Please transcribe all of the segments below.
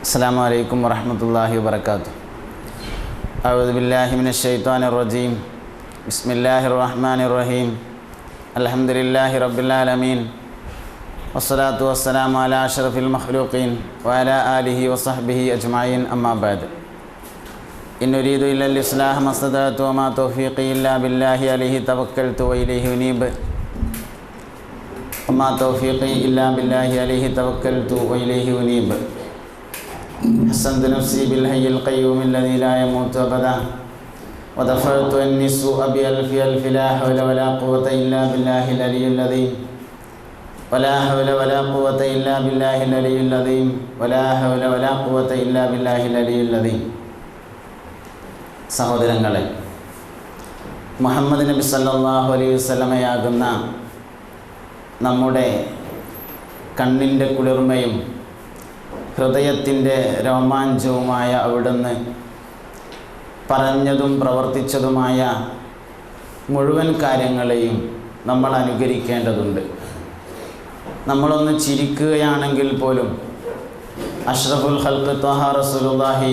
السلام عليكم ورحمة الله وبركاته. أعوذ بالله من الشيطان الرجيم. بسم الله الرحمن الرحيم. الحمد لله رب العالمين. والصلاة والسلام على أشرف المخلوقين وعلى آله وصحبه أجمعين. أما بعد. إن أريد إلا الإصلاح ما استطعت وما توفيقي إلا بالله عليه توكلت وإليه أنيب. وما توفيقي إلا بالله عليه توكلت وإليه أنيب. حسنت نفسي بالحي القيوم الذي لا يموت أبدا ودفعت أني السوء بألف ألف لا حول ولا قوة إلا بالله العلي العظيم ولا حول ولا قوة إلا بالله العلي العظيم ولا حول ولا قوة إلا بالله العلي العظيم. സഹോദരങ്ങളെ, മുഹമ്മദ് നബി സല്ലല്ലാഹു അലൈഹി വസല്ലമയാകുന്ന നമ്മുടെ കണ്ണിൻ്റെ കുളിർമയും ഹൃദയത്തിൻ്റെ രോമാഞ്ചവുമായ അവിടുന്ന് പറഞ്ഞതും പ്രവർത്തിച്ചതുമായ മുഴുവൻ കാര്യങ്ങളെയും നമ്മൾ അനുകരിക്കേണ്ടതുണ്ട്. നമ്മളൊന്ന് ചിരിക്കുകയാണെങ്കിൽ പോലും അഷ്റഫുൽ ഖൽഖ് ത്വഹ റസൂലുള്ളാഹി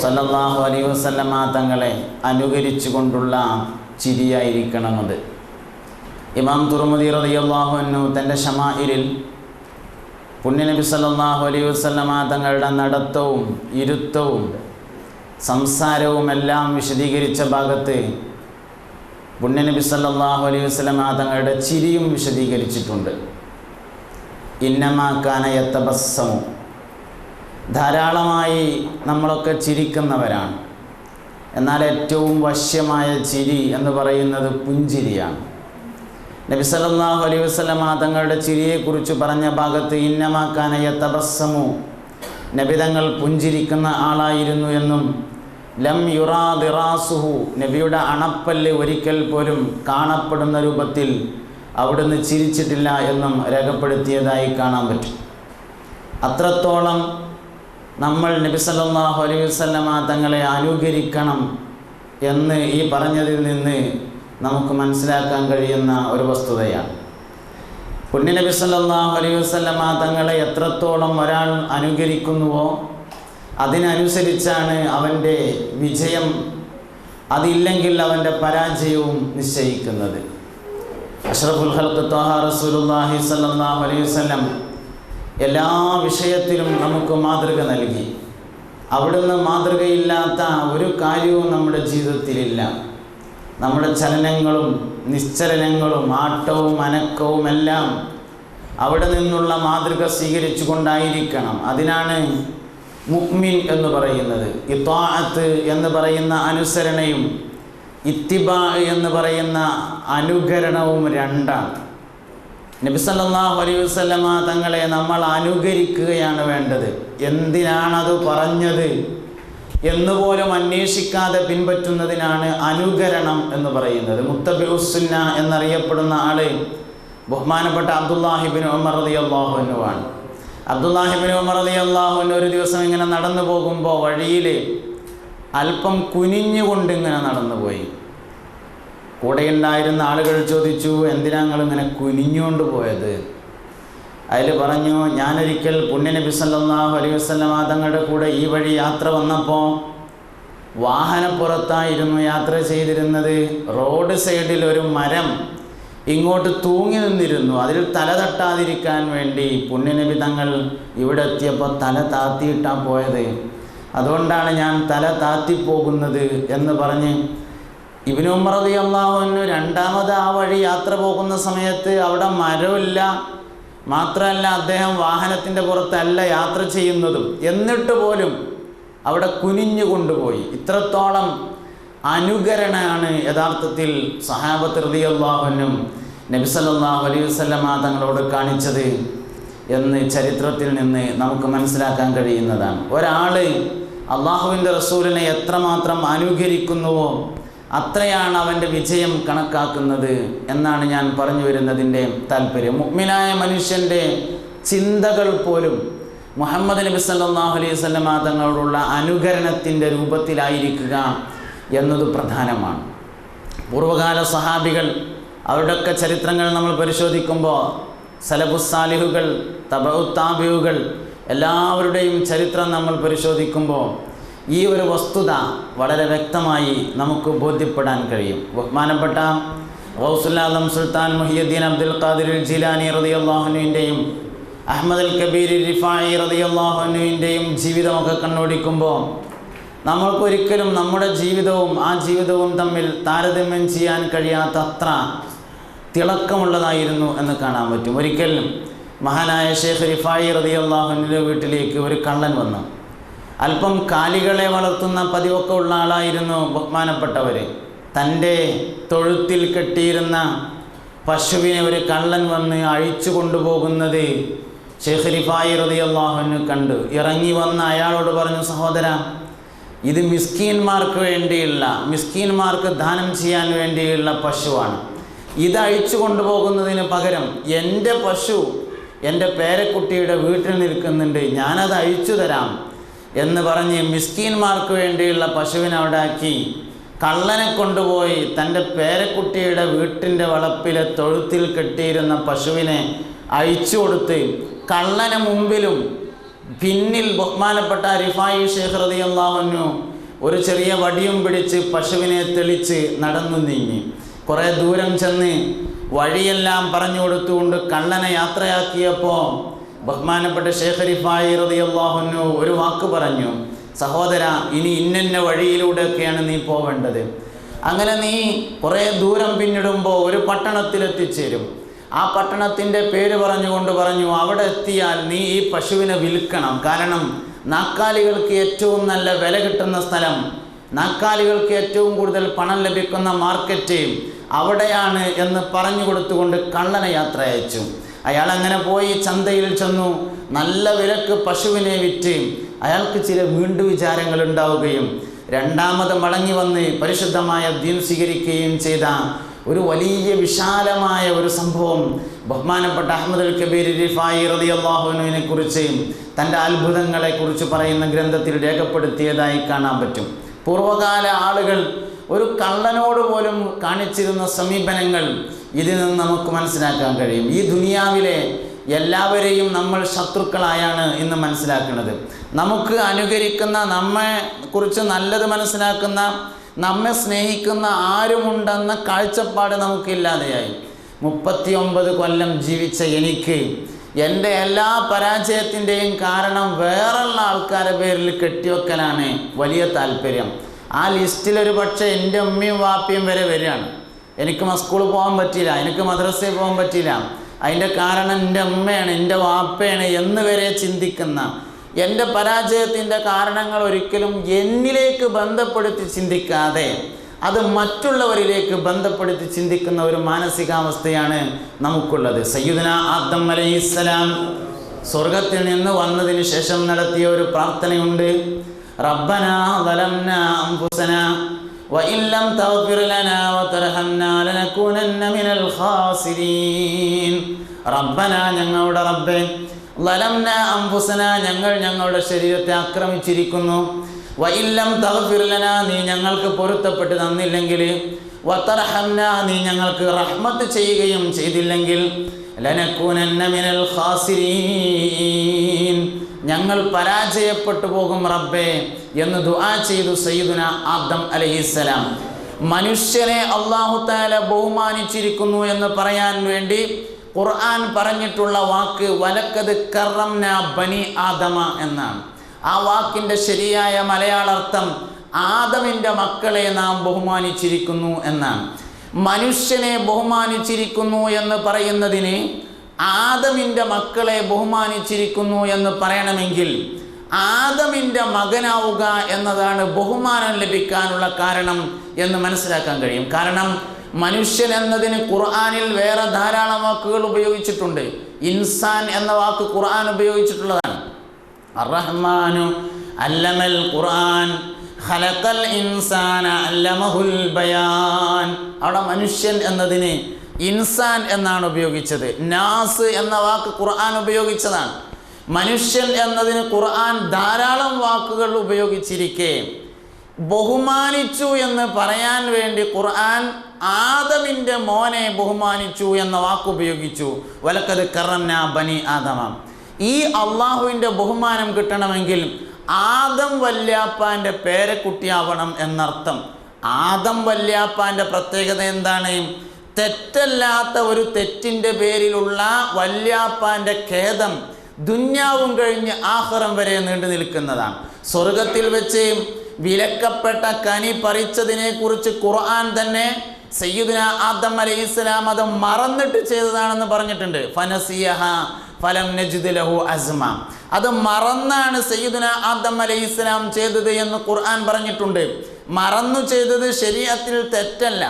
സല്ലല്ലാഹു അലൈഹി വസല്ലമ തങ്ങളെ അനുകരിച്ചു കൊണ്ടുള്ള ചിരിയായിരിക്കണമത്. ഇമാം തുർമുദി റളിയല്ലാഹു അൻഹു തൻ്റെ ശമാഇലിൽ പുണ്യനബി സല്ലല്ലാഹു അലൈഹി വസല്ലമ തങ്ങളുടെ നടത്തവും ഇരുത്തവും സംസാരവുമെല്ലാം വിശദീകരിച്ച ഭാഗത്ത് പുണ്യനബി സല്ലല്ലാഹു അലൈഹി വസല്ലമ തങ്ങളുടെ ചിരിയും വിശദീകരിച്ചിട്ടുണ്ട്. ഇന്നമാ കാന യതബസ്സമു, ധാരാളമായി നമ്മളൊക്കെ ചിരിക്കുന്നവരാണ്. എന്നാൽ ഏറ്റവും വശ്യമായ ചിരി എന്ന് പറയുന്നത് പുഞ്ചിരിയാണ്. നബി സല്ലല്ലാഹു അലൈഹി വസല്ലമ തങ്ങളുടെ ചിരിയെക്കുറിച്ച് പറഞ്ഞ ഭാഗത്ത് ഇന്നമാ കാന യതബസ്സമു, നബി തങ്ങൾ പുഞ്ചിരിക്കുന്ന ആളായിരുന്നു എന്നും ലം യുറാ ദിറാസുഹു, നബിയുടെ അണപ്പല്ല് ഒരിക്കൽ പോലും കാണപ്പെടുന്ന രൂപത്തിൽ അവിടുന്ന് ചിരിച്ചിട്ടില്ല എന്നും രേഖപ്പെടുത്തിയതായി കാണാൻ പറ്റും. അത്രത്തോളം നമ്മൾ നബി സല്ലല്ലാഹു അലൈഹി വസല്ലമ തങ്ങളെ അനുകരിക്കണം എന്ന് ഈ പറഞ്ഞതിൽ നിന്ന് നമുക്ക് മനസ്സിലാക്കാൻ കഴിയുന്ന ഒരു വസ്തുതയാണ്. പുണ്യനബി സല്ലല്ലാഹു അലൈഹി വസല്ലമ തങ്ങളെ എത്രത്തോളം ഒരാൾ അനുകരിക്കുന്നുവോ അതിനനുസരിച്ചാണ് അവൻ്റെ വിജയം, അതില്ലെങ്കിൽ അവൻ്റെ പരാജയവും നിശ്ചയിക്കുന്നത്. അഷ്റഫുൽ ഖൽഖ് ത്വഹ റസൂലുള്ളാഹി സല്ലല്ലാഹു അലൈഹി വസല്ലം എല്ലാ വിഷയത്തിലും നമുക്ക് മാതൃക നൽകി. അവിടുന്ന് മാതൃകയില്ലാത്ത ഒരു കാര്യവും നമ്മുടെ ജീവിതത്തിലില്ല. നമ്മുടെ ചലനങ്ങളും നിശ്ചലനങ്ങളും ആട്ടവും അനക്കവും എല്ലാം അവിടെ നിന്നുള്ള മാതൃക സ്വീകരിച്ചു കൊണ്ടായിരിക്കണം. അതിനാണ് മുഅ്മിൻ എന്ന് പറയുന്നത്. ഇത്വാഅത്ത് എന്ന് പറയുന്ന അനുസരണയും ഇത്തിബാ എന്ന് പറയുന്ന അനുകരണവും രണ്ടാണ്. നബി സല്ലല്ലാഹു അലൈഹി വസല്ലമ തങ്ങളെ നമ്മൾ അനുകരിക്കുകയാണ് വേണ്ടത്. എന്തിനാണത് പറഞ്ഞത് എന്നുപോലും അന്വേഷിക്കാതെ പിൻപറ്റുന്നതിനാണ് അനുകരണം എന്ന് പറയുന്നത്. മുത്തബിഉസ് സുന്ന എന്നറിയപ്പെടുന്ന ആള് ബഹുമാനപ്പെട്ട അബ്ദുല്ലാഹി ഇബ്നു ഉമർ റളിയല്ലാഹു അൻഹു ആണ്. അബ്ദുല്ലാഹി ഇബ്നു ഉമർ റളിയല്ലാഹു അൻഹു ഒരു ദിവസം ഇങ്ങനെ നടന്നു പോകുമ്പോൾ വഴിയിൽ അല്പം കുനിഞ്ഞുകൊണ്ട് ഇങ്ങനെ നടന്നുപോയി. കൂടെയുണ്ടായിരുന്ന ആളുകൾ ചോദിച്ചു, എന്തിനാ നിങ്ങൾ ഇങ്ങനെ കുനിഞ്ഞുകൊണ്ട് പോയത്? അതിൽ പറഞ്ഞു, ഞാനൊരിക്കൽ പുണ്യനബി സല്ലല്ലാഹു അലൈഹി വസല്ലമ തങ്ങളുടെ കൂടെ ഈ വഴി യാത്ര വന്നപ്പോൾ വാഹനപ്പുറത്തായിരുന്നു യാത്ര ചെയ്തിരുന്നത്. റോഡ് സൈഡിൽ ഒരു മരം ഇങ്ങോട്ട് തൂങ്ങി നിന്നിരുന്നു. അതിൽ തല തട്ടാതിരിക്കാൻ വേണ്ടി പുണ്യനബി തങ്ങൾ ഇവിടെ എത്തിയപ്പോൾ തല താത്തിയിട്ടാണ് പോയത്. അതുകൊണ്ടാണ് ഞാൻ തല താത്തിപ്പോകുന്നത് എന്ന് പറഞ്ഞ് ഇബ്നു ഉമർ റളിയല്ലാഹു അൻഹു രണ്ടാമത് ആ വഴി യാത്ര പോകുന്ന സമയത്ത് അവിടെ മരമില്ല, മാത്രമല്ല അദ്ദേഹം വാഹനത്തിൻ്റെ പുറത്തല്ല യാത്ര ചെയ്യുന്നതും, എന്നിട്ട് പോലും അവിടെ കുനിഞ്ഞു കൊണ്ടുപോയി. ഇത്രത്തോളം അനുകരണമാണ് യഥാർത്ഥത്തിൽ സഹാബത്ത് റളിയല്ലാഹു അൻഹും നബി സല്ലല്ലാഹു അലൈഹി വസല്ലമ തങ്ങളോട് കാണിച്ചത് എന്ന് ചരിത്രത്തിൽ നിന്ന് നമുക്ക് മനസ്സിലാക്കാൻ കഴിയുന്നതാണ്. ഒരാൾ അള്ളാഹുവിൻ്റെ റസൂലിനെ എത്രമാത്രം അനുകരിക്കുന്നുവോ അത്രയാണ് അവൻ്റെ വിജയം കണക്കാക്കുന്നത് എന്നാണ് ഞാൻ പറഞ്ഞു വരുന്നതിൻ്റെ താല്പര്യം. മുഅ്മിനായ മനുഷ്യൻ്റെ ചിന്തകൾ പോലും മുഹമ്മദ് നബി സല്ലല്ലാഹു അലൈഹി വസല്ലമ തങ്ങളോടുള്ള അനുകരണത്തിൻ്റെ രൂപത്തിലായിരിക്കുക എന്നത് പ്രധാനമാണ്. പൂർവ്വകാല സഹാബികൾ അവരുടെയൊക്കെ ചരിത്രങ്ങൾ നമ്മൾ പരിശോധിക്കുമ്പോൾ സലഫുസ് സാലിഹുകൾ, തബഉ താബിഉകൾ എല്ലാവരുടെയും ചരിത്രം നമ്മൾ പരിശോധിക്കുമ്പോൾ ഈ ഒരു വസ്തുത വളരെ വ്യക്തമായി നമുക്ക് ബോധ്യപ്പെടാൻ കഴിയും. ബഹുമാനപ്പെട്ട ഗൗസുൽ ആദം സുൽത്താൻ മുഹിയുദ്ദീൻ അബ്ദുൽ ഖാദിർ ജീലാനി റളിയല്ലാഹു അൻഹുവിൻ്റെയും അഹ്മദ് അൽ കബീർ റിഫായി റളിയല്ലാഹു അൻഹുവിൻ്റെയും ജീവിതമൊക്കെ കണ്ണോടിക്കുമ്പോൾ നമ്മൾക്കൊരിക്കലും നമ്മുടെ ജീവിതവും ആ ജീവിതവും തമ്മിൽ താരതമ്യം ചെയ്യാൻ കഴിയാത്തത്ര തിളക്കമുള്ളതായിരുന്നു എന്ന് കാണാൻ പറ്റും. ഒരിക്കൽ മഹാനായ ഷെയ്ഖ് റിഫായി റളിയല്ലാഹു അൻഹുവിൻ്റെ വീട്ടിലേക്ക് ഒരു കള്ളൻ വന്നു. അല്പം കാലികളെ വളർത്തുന്ന പതിവൊക്കെ ഉള്ള ആളായിരുന്നു ബഹുമാനപ്പെട്ടവർ. തൻ്റെ തൊഴുത്തിൽ കെട്ടിയിരുന്ന പശുവിനെ ഒരു കള്ളൻ വന്ന് അഴിച്ചു കൊണ്ടുപോകുന്നത് ഷെയ്ഖ് റിഫായി റളിയല്ലാഹു അൻഹു കണ്ടു. ഇറങ്ങി വന്ന അയാളോട് പറഞ്ഞു, സഹോദരാ, ഇത് മിസ്കീന്മാർക്ക് ദാനം ചെയ്യാൻ വേണ്ടിയുള്ള പശുവാണ്. ഇത് അഴിച്ചു കൊണ്ടുപോകുന്നതിന് പകരം എൻ്റെ പശു എൻ്റെ പേരക്കുട്ടിയുടെ വീട്ടിൽ നിൽക്കുന്നുണ്ട്, ഞാനത് അഴിച്ചു തരാം എന്ന് പറഞ്ഞ് മിസ്കീന്മാർക്ക് വേണ്ടിയുള്ള പശുവിനെ അവിടെ ആക്കി കള്ളനെ കൊണ്ടുപോയി തൻ്റെ പേരക്കുട്ടിയുടെ വീട്ടിൻ്റെ വളപ്പിലെ തൊഴുത്തിൽ കെട്ടിയിരുന്ന പശുവിനെ അഴിച്ചു കൊടുത്ത് കള്ളന് മുമ്പിലും പിന്നിൽ ബഹുമാനപ്പെട്ട റിഫായി ഷെയ്ഖ് റളിയല്ലാഹു അൻഹു ഒരു ചെറിയ വടിയും പിടിച്ച് പശുവിനെ തെളിച്ച് നടന്നു നീങ്ങി. കുറേ ദൂരം ചെന്ന് വഴിയെല്ലാം പറഞ്ഞു കൊടുത്തുകൊണ്ട് കള്ളനെ യാത്രയാക്കിയപ്പോൾ ബഹുമാനപ്പെട്ട ഷെയ്ഖ് റിഫായി റളിയല്ലാഹു അൻഹു ഒരു വാക്ക് പറഞ്ഞു, സഹോദര, ഇനി ഇന്ന വഴിയിലൂടെയൊക്കെയാണ് നീ പോവേണ്ടത്. അങ്ങനെ നീ കുറേ ദൂരം പിന്നിടുമ്പോൾ ഒരു പട്ടണത്തിലെത്തിച്ചേരും. ആ പട്ടണത്തിൻ്റെ പേര് പറഞ്ഞുകൊണ്ട് പറഞ്ഞു, അവിടെ എത്തിയാൽ നീ ഈ പശുവിനെ വിൽക്കണം. കാരണം നാക്കാലികൾക്ക് ഏറ്റവും നല്ല വില കിട്ടുന്ന സ്ഥലം, നാക്കാലികൾക്ക് ഏറ്റവും കൂടുതൽ പണം ലഭിക്കുന്ന മാർക്കറ്റ് അവിടെയാണ് എന്ന് പറഞ്ഞു കൊടുത്തുകൊണ്ട് കള്ളനെ യാത്ര അയച്ചു. അയാൾ അങ്ങനെ പോയി ചന്തയിൽ ചെന്നു. നല്ല വിലക്ക് പശുവിനെ വിറ്റ് അയാൾക്ക് ചില വീണ്ടു വിചാരങ്ങൾ ഉണ്ടാവുകയും രണ്ടാമത് മടങ്ങി വന്ന് പരിശുദ്ധമായ ദീൻ സ്വീകരിക്കുകയും ചെയ്ത ഒരു വലിയ വിശാലമായ ഒരു സംഭവം ബഹുമാനപ്പെട്ട അഹ്മദ് അൽ കബീർ റിഫായി റളിയല്ലാഹു അൻഹുവിനെ കുറിച്ച് തൻ്റെ അത്ഭുതങ്ങളെക്കുറിച്ച് പറയുന്ന ഗ്രന്ഥത്തിൽ രേഖപ്പെടുത്തിയതായി കാണാൻ പറ്റും. പൂർവ്വകാല ആളുകൾ ഒരു കള്ളനോട് പോലും കാണിച്ചിരുന്ന സമീപനങ്ങൾ ഇതിൽ നിന്ന് നമുക്ക് മനസ്സിലാക്കാൻ കഴിയും. ഈ ദുനിയാവിലെ എല്ലാവരെയും നമ്മൾ ശത്രുക്കളായാണ് ഇന്ന് മനസ്സിലാക്കുന്നത്. നമുക്ക് അനുകരിക്കുന്ന, നമ്മെ കുറിച്ച് നല്ലത് മനസ്സിലാക്കുന്ന, നമ്മെ സ്നേഹിക്കുന്ന ആരുമുണ്ടെന്ന കാഴ്ചപ്പാട് നമുക്കില്ലാതെയായി. 39 കൊല്ലം ജീവിച്ച എനിക്ക് എൻ്റെ എല്ലാ പരാജയത്തിൻ്റെയും കാരണം വേറെയുള്ള ആൾക്കാരുടെ പേരിൽ കെട്ടിവെക്കലാണ് വലിയ താല്പര്യം. ആ ലിസ്റ്റിലൊരു പക്ഷേ എൻ്റെ ഉമ്മയും വാപ്പയും വരെ വരികയാണ്. എനിക്ക് സ്കൂളിൽ പോകാൻ പറ്റിയില്ല, എനിക്ക് മദ്രസയിൽ പോകാൻ പറ്റിയില്ല, അതിൻ്റെ കാരണം എൻ്റെ ഉമ്മയാണ്, എൻ്റെ വാപ്പയാണ് എന്ന് വരെ ചിന്തിക്കുന്ന, എൻ്റെ പരാജയത്തിൻ്റെ കാരണങ്ങൾ ഒരിക്കലും എന്നിലേക്ക് ബന്ധപ്പെടുത്തി ചിന്തിക്കാതെ അത് മറ്റുള്ളവരിലേക്ക് ബന്ധപ്പെടുത്തി ചിന്തിക്കുന്ന ഒരു മാനസികാവസ്ഥയാണ് നമുക്കുള്ളത്. സയ്യിദുനാ ആദം അലൈഹിസ്സലാം സ്വർഗത്തിൽ നിന്ന് വന്നതിന് ശേഷം നടത്തിയ ഒരു പ്രാർത്ഥനയുണ്ട്. റബ്ബനാ ളലംനാ അൻഫുസനാ വഇൻ ലം തഗ്ഫിർ ലനാ വതർഹംനാ ലനകൂനന്ന മിനൽ ഖാസിരീൻ. റബ്ബനാ, ഞങ്ങളുടെ റബ്ബേ, ളലംനാ അൻഫുസനാ, ഞങ്ങൾ ഞങ്ങളുടെ ശരീരത്തെ ആക്രമിച്ചിരിക്കുന്നു. വഇൻ ലം തഗ്ഫിർ ലനാ, നീ ഞങ്ങൾക്ക് പൊരുത്തപ്പെട്ട് തന്നില്ലെങ്കിൽ, വതർഹംനാ, നീ ഞങ്ങൾക്ക് റഹ്മത്ത് ചെയ്യുകയും ചെയ്തില്ലെങ്കിൽ, ലനകൂനന്ന മിനൽ ഖാസിരീൻ, ഞങ്ങൾ പരാജയപ്പെട്ടു പോകും റബ്ബേ എന്ന് ദുആ ചെയ്തു സയ്യിദുന ആദം അലൈഹിസ്സലാം. മനുഷ്യനെ അല്ലാഹു തആല ബഹുമാനിച്ചിരിക്കുന്നു എന്ന് പറയാൻ വേണ്ടി ഖുർആൻ പറഞ്ഞിട്ടുള്ള വാക്ക് വലക്കദ് കറംനാ ബനി ആദമ എന്നാണ്. ആ വാക്കിൻ്റെ ശരിയായ മലയാളാർത്ഥം ആദമിൻ്റെ മക്കളെ നാം ബഹുമാനിച്ചിരിക്കുന്നു എന്നാണ്. മനുഷ്യനെ ബഹുമാനിച്ചിരിക്കുന്നു എന്ന് പറയുന്നതിന് ആദമിൻ്റെ മക്കളെ ബഹുമാനിച്ചിരിക്കുന്നു എന്ന് പറയണമെങ്കിൽ ആദമിൻ്റെ മകനാവുക എന്നതാണ് ബഹുമാനം ലഭിക്കാനുള്ള കാരണം എന്ന് മനസ്സിലാക്കാൻ കഴിയും. കാരണം മനുഷ്യൻ എന്നതിന് ഖുർആനിൽ വേറെ ധാരാളം വാക്കുകൾ ഉപയോഗിച്ചിട്ടുണ്ട്. ഇൻസാൻ എന്ന വാക്ക് ഖുർആൻ ഉപയോഗിച്ചിട്ടുള്ളതാണ്. അർ-റഹ്മാനു അല്ലമൽ ഖുർആൻ ഖലഖൽ ഇൻസാന അല്ലമഹുൽ ബയാൻ. അവിടെ മനുഷ്യൻ എന്നതിന് ഇൻസാൻ എന്നാണ് ഉപയോഗിച്ചത്. നാസ് എന്ന വാക്ക് ഖുർആൻ ഉപയോഗിച്ചതാണ്. മനുഷ്യൻ എന്നതിന് ഖുർആൻ ധാരാളം വാക്കുകൾ ഉപയോഗിച്ചിരിക്കെ ബഹുമാനിച്ചു എന്ന് പറയാൻ വേണ്ടി ഖുർആൻ ആദമിൻ്റെ മോനെ ബഹുമാനിച്ചു എന്ന വാക്ക് ഉപയോഗിച്ചു. വലക്കദ് കറംനാ ബനി ആദമ. ഈ അള്ളാഹുവിൻ്റെ ബഹുമാനം കിട്ടണമെങ്കിൽ ആദം വല്യാപ്പാൻ്റെ പേരക്കുട്ടിയാവണം എന്നർത്ഥം. ആദം വല്യാപ്പാൻ്റെ പ്രത്യേകത എന്താണ്? തെറ്റല്ലാത്ത ഒരു തെറ്റിൻ്റെ പേരിലുള്ള വല്യാപ്പാൻ്റെ ഖേദം ദുന്യാവും കഴിഞ്ഞ് ആഖിറം വരെ നീണ്ടു നിൽക്കുന്നതാണ്. സ്വർഗത്തിൽ വെച്ച് വിലക്കപ്പെട്ട കനി പറിച്ചതിനെ കുറിച്ച് ഖുർആൻ തന്നെ സയ്യിദുന ആദം അലൈഹിസ്സലാം അത് മറന്നിട്ട് ചെയ്തതാണെന്ന് പറഞ്ഞിട്ടുണ്ട്. ഫനസിയഹ ഫലം നജിദ് ലഹു അസ്മ. അത് മറന്നാണ് സയ്യിദുന ആദം അലൈഹിസ്സലാം ചെയ്തത് എന്ന് ഖുർആൻ പറഞ്ഞിട്ടുണ്ട്. മറന്നു ചെയ്തത് ശരീഅത്തിൽ തെറ്റല്ല.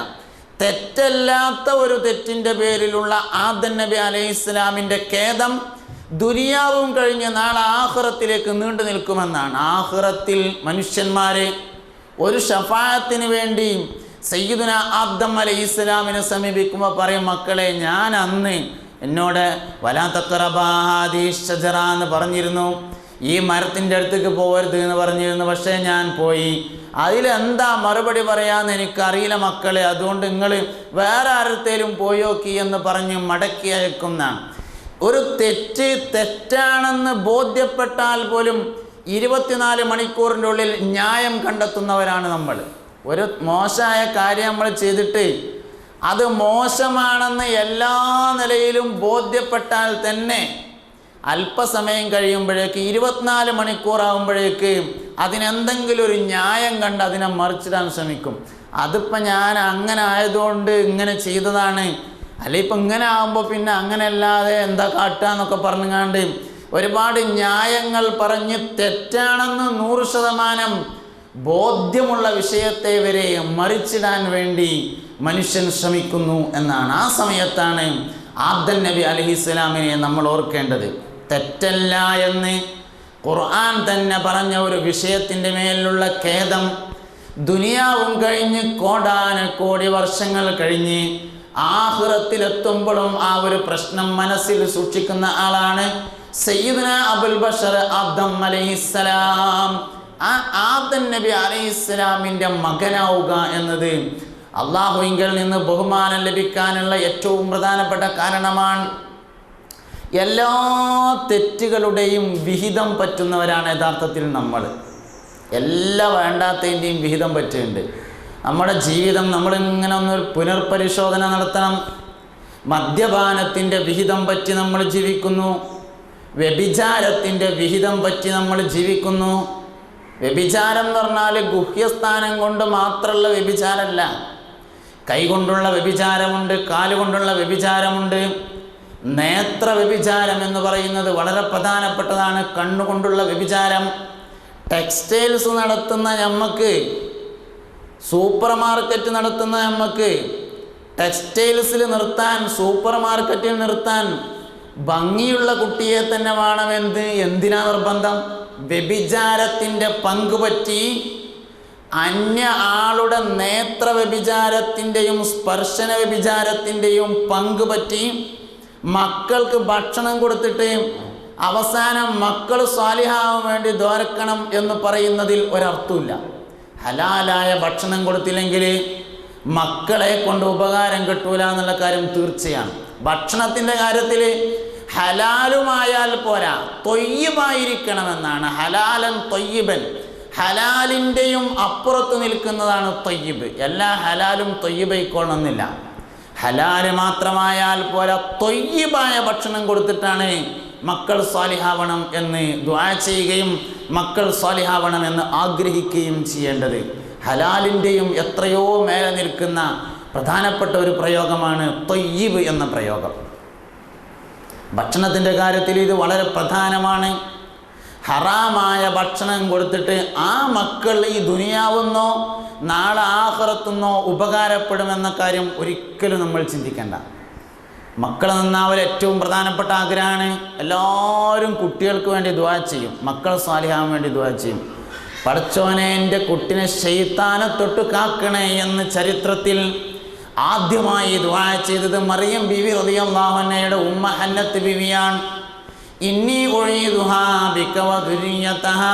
തെറ്റല്ലാത്ത ഒരു തെറ്റിൻ്റെ പേരിലുള്ള ആദം നബി അലൈഹിസ്സലാമിൻ്റെ ഖേദം ദുനിയാവും കഴിഞ്ഞ് നാളെ ആഖിറത്തിലേക്ക് നീണ്ടു നിൽക്കുമെന്നാണ്. ആഖിറത്തിൽ മനുഷ്യന്മാരെ ഒരു ഷഫാഅത്തിന് വേണ്ടി സയ്യിദുന ആദം അലൈഹിസ്സലാമിനെ സമീപിക്കുമ്പോൾ പറയും, മക്കളെ ഞാൻ അന്ന് എന്നോട് വലാ തഖറബാ ഹാദിഹി ഷജറ എന്ന് പറഞ്ഞിരുന്നു, ഈ മരത്തിൻ്റെ അടുത്തേക്ക് പോകരുത് എന്ന് പറഞ്ഞിരുന്നു. പക്ഷേ ഞാൻ പോയി. അതിലെന്താ മറുപടി പറയാമെന്ന് എനിക്കറിയില്ല മക്കളെ, അതുകൊണ്ട് നിങ്ങൾ വേറെ ആരത്തേലും പോയോക്കി എന്ന് പറഞ്ഞ് മടക്കി അയക്കുന്നതാണ്. ഒരു തെറ്റ് തെറ്റാണെന്ന് ബോധ്യപ്പെട്ടാൽ പോലും 24 മണിക്കൂറിൻ്റെ ഉള്ളിൽ ന്യായം കണ്ടെത്തുന്നവരാണ് നമ്മൾ. ഒരു മോശമായ കാര്യം നമ്മൾ ചെയ്തിട്ട് അത് മോശമാണെന്ന് എല്ലാ നിലയിലും ബോധ്യപ്പെട്ടാൽ തന്നെ അല്പസമയം കഴിയുമ്പോഴേക്ക് 24 മണിക്കൂറാകുമ്പോഴേക്ക് അതിനെന്തെങ്കിലും ഒരു ന്യായം കണ്ട് അതിനെ മറിച്ചിടാൻ ശ്രമിക്കും. അതിപ്പോൾ ഞാൻ അങ്ങനെ ആയതുകൊണ്ട് ഇങ്ങനെ ചെയ്തതാണ്, അല്ല ഇപ്പം ഇങ്ങനെ ആകുമ്പോൾ പിന്നെ അങ്ങനെ അല്ലാതെ എന്താ കാട്ടുക എന്നൊക്കെ പറഞ്ഞുകൊണ്ട് ഒരുപാട് ന്യായങ്ങൾ പറഞ്ഞ് തെറ്റാണെന്ന് 100% ബോധ്യമുള്ള വിഷയത്തെ വരെ മറിച്ചിടാൻ വേണ്ടി മനുഷ്യൻ ശ്രമിക്കുന്നു എന്നാണ്. ആ സമയത്താണ് ആദം നബി അലൈഹിസ്സലാമിനെ നമ്മൾ ഓർക്കേണ്ടത്. തെറ്റല്ല എന്ന് ഖുർആൻ തന്നെ പറഞ്ഞ ഒരു വിഷയത്തിൻ്റെ മേലുള്ള ഖേദം ദുനിയാവും കഴിഞ്ഞ് കോടാനക്കോടി വർഷങ്ങൾ കഴിഞ്ഞ് ആഖിറത്തിലെത്തുമ്പോഴും ആ ഒരു പ്രശ്നം മനസ്സിൽ സൂക്ഷിക്കുന്ന ആളാണ് സയ്യിദുന അബുൽ ബഷർ ആദം അലൈഹിസ്സലാം. ആ ആദം നബി അലൈഹിസ്സലാമിൻ്റെ മകനാവുക എന്നത് അള്ളാഹുവിങ്കിൽ നിന്ന് ബഹുമാനം ലഭിക്കാനുള്ള ഏറ്റവും പ്രധാനപ്പെട്ട കാരണമാണ്. എല്ലാ തെറ്റുകളുടെയും വിഹിതം പറ്റുന്നവരാണ് യഥാർത്ഥത്തിൽ നമ്മൾ. എല്ലാ വേണ്ടാത്തതിൻ്റെയും വിഹിതം പറ്റുന്നുണ്ട്. നമ്മുടെ ജീവിതം നമ്മളിങ്ങനെ ഒന്ന് പുനർപരിശോധന നടത്തണം. മദ്യപാനത്തിൻ്റെ വിഹിതം പറ്റി നമ്മൾ ജീവിക്കുന്നു, വ്യഭിചാരത്തിൻ്റെ വിഹിതം പറ്റി നമ്മൾ ജീവിക്കുന്നു. വ്യഭിചാരം എന്ന് പറഞ്ഞാൽ ഗുഹ്യസ്ഥാനം കൊണ്ട് മാത്രമുള്ള വ്യഭിചാരമല്ല. കൈകൊണ്ടുള്ള വ്യഭിചാരമുണ്ട്, കാലുകൊണ്ടുള്ള വ്യഭിചാരമുണ്ട്. നേത്ര വ്യഭിചാരം എന്ന് പറയുന്നത് വളരെ പ്രധാനപ്പെട്ടതാണ്. കണ്ണുകൊണ്ടുള്ള വ്യഭിചാരം. ടെക്സ്റ്റൈൽസ് നടത്തുന്ന നമുക്ക്, സൂപ്പർ മാർക്കറ്റ് നടത്തുന്ന നമുക്ക് ടെക്സ്റ്റൈൽസിൽ നിർത്താൻ, സൂപ്പർ മാർക്കറ്റിൽ നിർത്താൻ ഭംഗിയുള്ള കുട്ടിയെ തന്നെ വേണമെന്ന് എന്തിനാ നിർബന്ധം? വ്യഭിചാരത്തിൻ്റെ പങ്കുപറ്റി അന്യ ആളുടെ നേത്ര വ്യഭിചാരത്തിൻ്റെയും സ്പർശന വ്യഭിചാരത്തിൻ്റെയും പങ്കുപറ്റി മക്കൾക്ക് ഭക്ഷണം കൊടുത്തിട്ട് അവസാനം മക്കൾ സ്വാലിഹാവാൻ വേണ്ടി ദ്വാരക്കണം എന്ന് പറയുന്നതിൽ ഒരർത്ഥമില്ല. ഹലാലായ ഭക്ഷണം കൊടുത്തില്ലെങ്കിൽ മക്കളെ കൊണ്ട് ഉപകാരം കിട്ടൂല എന്നുള്ള കാര്യം തീർച്ചയാണ്. ഭക്ഷണത്തിൻ്റെ കാര്യത്തിൽ ഹലാലുമായാൽ പോരാ, തൊയ്യിബായിരിക്കണമെന്നാണ്. ഹലാലൻ തൊയ്യിബൻ, ഹലാലിൻ്റെയും അപ്പുറത്ത് നിൽക്കുന്നതാണ് തൊയ്യിബ്. എല്ലാ ഹലാലും തൊയ്യിബായിക്കൊള്ളണമെന്നില്ല. ഹലാല് മാത്രമായാൽ പോരാ, തൊയ്യിബായ ഭക്ഷണം കൊടുത്തിട്ടാണ് മക്കൾ സ്വാലിഹാവണം എന്ന് ദുആ ചെയ്യുകയും മക്കൾ സ്വാലിഹാവണം എന്ന് ആഗ്രഹിക്കുകയും ചെയ്യേണ്ടത്. ഹലാലിൻ്റെയും എത്രയോ മേലെ നിൽക്കുന്ന പ്രധാനപ്പെട്ട ഒരു പ്രയോഗമാണ് തൊയ്യിബ് എന്ന പ്രയോഗം. ഭക്ഷണത്തിൻ്റെ കാര്യത്തിൽ ഇത് വളരെ പ്രധാനമാണ്. ഹറാമായ ഭക്ഷണം കൊടുത്തിട്ട് ആ മക്കൾ ഈ ദുനിയാവുന്നോ നാളെ ആഖിറത്തുന്നോ ഉപകാരപ്പെടുമെന്ന കാര്യം ഒരിക്കലും നമ്മൾ ചിന്തിക്കേണ്ട. മക്കൾ നന്നാവൽ ഏറ്റവും പ്രധാനപ്പെട്ട ആഗ്രഹമാണ്. എല്ലാവരും കുട്ടികൾക്ക് വേണ്ടി ദുആ ചെയ്യും, മക്കൾ സ്വാലിഹാവാൻ വേണ്ടി ദുആ ചെയ്യും. പടച്ചോനെ എൻ്റെ കുട്ടിനെ ശൈത്താനെ തൊട്ട് കാക്കണേ എന്ന് ചരിത്രത്തിൽ ആദ്യമായി ദുആ ചെയ്തത് മറിയം ബീവി റളിയല്ലാഹു അൻഹയുടെ ഉമ്മ ഹന്നത്ത് ബീവിയാണ്. ഇന്നി ഉഈദുഹാ ബിക വ ദുരിയതഹാ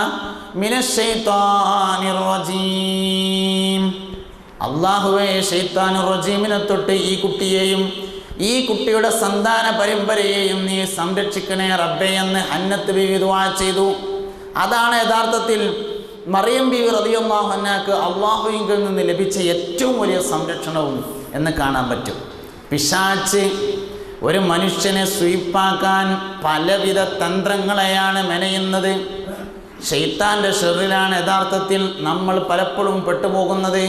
മിനശ് ശൈത്താനിർ റജീം. അല്ലാഹുവേ, ശൈത്താനുർ റജീമിനെ തൊട്ട് ഈ കുട്ടിയെയും ഈ കുട്ടിയുടെ സന്താന പരമ്പരയെയും നീ സംരക്ഷിക്കണേ റബ്ബേ എന്ന് ഹന്നത്ത് ബീവി ദുആ ചെയ്തു. അതാണ് യഥാർത്ഥത്തിൽ മറിയം ബീവി റളിയല്ലാഹു അൻഹാക്ക് അള്ളാഹുവിൽ നിന്ന് ലഭിച്ച ഏറ്റവും വലിയ സംരക്ഷണവും എന്ന് കാണാൻ പറ്റും. പിശാച് ഒരു മനുഷ്യനെ സ്വീപ്പാക്കാൻ പലവിധ തന്ത്രങ്ങളെയാണ് മെനയുന്നത്. ശൈത്താൻ്റെ ഷെറിലാണ് യഥാർത്ഥത്തിൽ നമ്മൾ പലപ്പോഴും പെട്ടുപോകുന്നത്.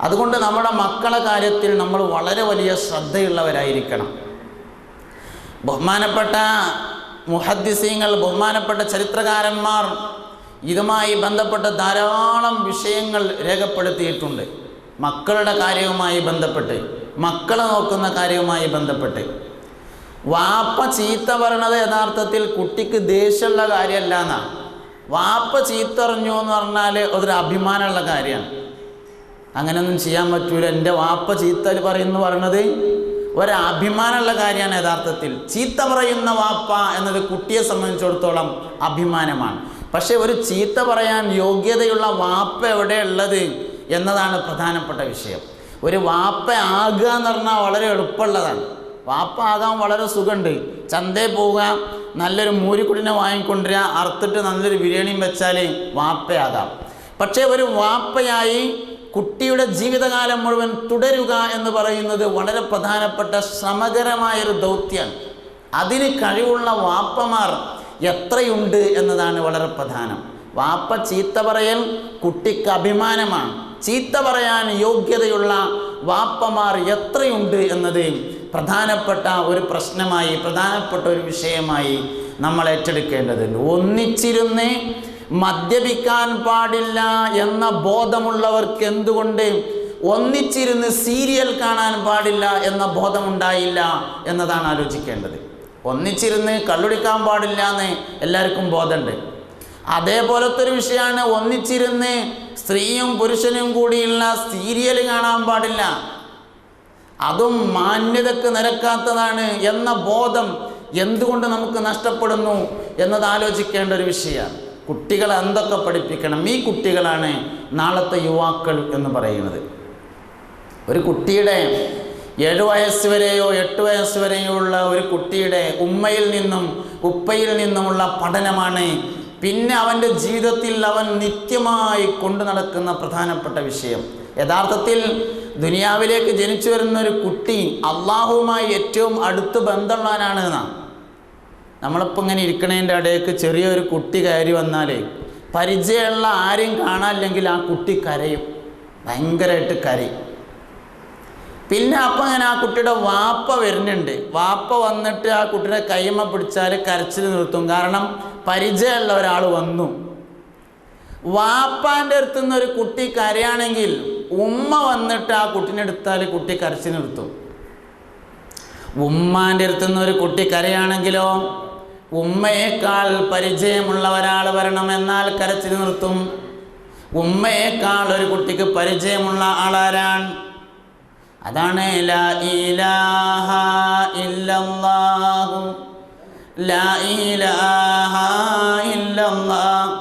അതുകൊണ്ട് നമ്മുടെ മക്കളെ കാര്യത്തിൽ നമ്മൾ വളരെ വലിയ ശ്രദ്ധയുള്ളവരായിരിക്കണം. ബഹുമാനപ്പെട്ട മുഹദ്ദിസീങ്ങൾ, ബഹുമാനപ്പെട്ട ചരിത്രകാരന്മാർ ഇതുമായി ബന്ധപ്പെട്ട ധാരാളം വിഷയങ്ങൾ രേഖപ്പെടുത്തിയിട്ടുണ്ട്. മക്കളുടെ കാര്യവുമായി ബന്ധപ്പെട്ട്, മക്കളെ നോക്കുന്ന കാര്യവുമായി ബന്ധപ്പെട്ട്. വാപ്പ ചീത്ത പറയണത് യഥാർത്ഥത്തിൽ കുട്ടിക്ക് ദേഷ്യമുള്ള കാര്യമല്ല എന്നാണ്. വാപ്പ ചീത്ത പറഞ്ഞു എന്ന് പറഞ്ഞാൽ അതൊരു അഭിമാനമുള്ള കാര്യമാണ്. അങ്ങനെയൊന്നും ചെയ്യാൻ പറ്റൂല. എൻ്റെ വാപ്പ ചീത്ത പറയുന്നു പറയണത് ഒരഭിമാനമുള്ള കാര്യമാണ്. യഥാർത്ഥത്തിൽ ചീത്ത പറയുന്ന വാപ്പ എന്നത് കുട്ടിയെ സംബന്ധിച്ചിടത്തോളം അഭിമാനമാണ്. പക്ഷേ ഒരു ചീത്ത പറയാൻ യോഗ്യതയുള്ള വാപ്പ എവിടെയുള്ളത് എന്നതാണ് പ്രധാനപ്പെട്ട വിഷയം. ഒരു വാപ്പ ആകുക എന്ന് പറഞ്ഞാൽ വളരെ എളുപ്പമുള്ളതാണ്. വാപ്പ ആകാൻ വളരെ സുഖമുണ്ട്. ചന്തയിൽ പോവുക, നല്ലൊരു മൂരിക്കുട്ടിനെ വാങ്ങിക്കൊണ്ടുവരിക, അറുത്തിട്ട് നല്ലൊരു ബിരിയാണിയും വെച്ചാൽ വാപ്പയാകാം. പക്ഷേ ഒരു വാപ്പയായി കുട്ടിയുടെ ജീവിതകാലം മുഴുവൻ തുടരുക എന്ന് പറയുന്നത് വളരെ പ്രധാനപ്പെട്ട ശ്രമകരമായൊരു ദൗത്യമാണ്. അതിന് കഴിവുള്ള വാപ്പമാർ എത്രയുണ്ട് എന്നതാണ് വളരെ പ്രധാനം. വാപ്പ ചീത്ത പറയൽ കുട്ടിക്ക് അഭിമാനമാണ്. ചീത്ത പറയാൻ യോഗ്യതയുള്ള വാപ്പമാർ എത്രയുണ്ട് എന്നത് പ്രധാനപ്പെട്ട ഒരു പ്രശ്നമായി, പ്രധാനപ്പെട്ട ഒരു വിഷയമായി നമ്മൾ ഏറ്റെടുക്കേണ്ടതുണ്ട്. ഒന്നിച്ചിരുന്ന് മദ്യപിക്കാൻ പാടില്ല എന്ന ബോധമുള്ളവർക്ക് എന്തുകൊണ്ട് ഒന്നിച്ചിരുന്ന് സീരിയൽ കാണാൻ പാടില്ല എന്ന ബോധമുണ്ടായില്ല എന്നതാണ് ആലോചിക്കേണ്ടത്. ഒന്നിച്ചിരുന്ന് കള്ളുടിക്കാൻ പാടില്ല എന്ന് എല്ലാവർക്കും ബോധമുണ്ട്. അതേപോലത്തെ ഒരു വിഷയമാണ് ഒന്നിച്ചിരുന്ന് സ്ത്രീയും പുരുഷനും കൂടിയുള്ള സീരിയൽ കാണാൻ പാടില്ല, അതും മാന്യതക്ക് നിരക്കാത്തതാണ് എന്ന ബോധം എന്തുകൊണ്ട് നമുക്ക് നഷ്ടപ്പെടുന്നു എന്നത് ആലോചിക്കേണ്ട ഒരു വിഷയമാണ്. കുട്ടികളെ എന്തൊക്കെ പഠിപ്പിക്കണം? ഈ കുട്ടികളാണ് നാളത്തെ യുവാക്കൾ എന്ന് പറയുന്നത്. ഒരു കുട്ടിയുടെ 7 വയസ്സ് വരെയോ 8 വയസ്സ് വരെയോ ഉള്ള ഒരു കുട്ടിയുടെ ഉമ്മയിൽ നിന്നും ഉപ്പയിൽ നിന്നുമുള്ള പഠനമാണ് പിന്നെ അവൻ്റെ ജീവിതത്തിൽ അവൻ നിത്യമായി കൊണ്ടു നടക്കുന്ന പ്രധാനപ്പെട്ട വിഷയം. യഥാർത്ഥത്തിൽ ദുനിയാവിലേക്ക് ജനിച്ചു വരുന്ന ഒരു കുട്ടി അള്ളാഹുവുമായി ഏറ്റവും അടുത്ത് ബന്ധമുള്ളവനാണ് എന്നാണ്. നമ്മളിപ്പോൾ ഇങ്ങനെ ഇരിക്കണതിൻ്റെ ഇടയ്ക്ക് ചെറിയൊരു കുട്ടി കയറി വന്നാൽ പരിചയമുള്ള ആരെയും കാണാനില്ലെങ്കിൽ ആ കുട്ടി കരയും, ഭയങ്കരമായിട്ട് കരയും. പിന്നെ അപ്പം അങ്ങനെ ആ കുട്ടിയുടെ വാപ്പ വരുന്നുണ്ട്. വാപ്പ വന്നിട്ട് ആ കുട്ടിയുടെ കൈമ പിടിച്ചാൽ കരച്ചിൽ നിർത്തും. കാരണം പരിചയമുള്ള ഒരാൾ വന്നു. വാപ്പാൻ്റെ അടുത്ത് നിന്ന് ഒരു കുട്ടി കരയാണെങ്കിൽ ഉമ്മ വന്നിട്ട് ആ കുട്ടീനെ എടുത്താൽ കുട്ടി കരച്ചിൽ നിർത്തും. ഉമ്മാൻ്റെ അടുത്ത് നിന്ന് ഒരു കുട്ടി കരയാണെങ്കിലോ ഉമ്മയേക്കാൾ പരിചയമുള്ള ഒരാൾ വരണം, എന്നാൽ കരച്ചിൽ നിർത്തും. ഉമ്മയേക്കാൾ ഒരു കുട്ടിക്ക് പരിചയമുള്ള ആളാരാണ്? അതാണ് ലാ ഇലാഹ ഇല്ലല്ലാഹു ലാ ഇലാഹ ഇല്ലല്ലാഹ്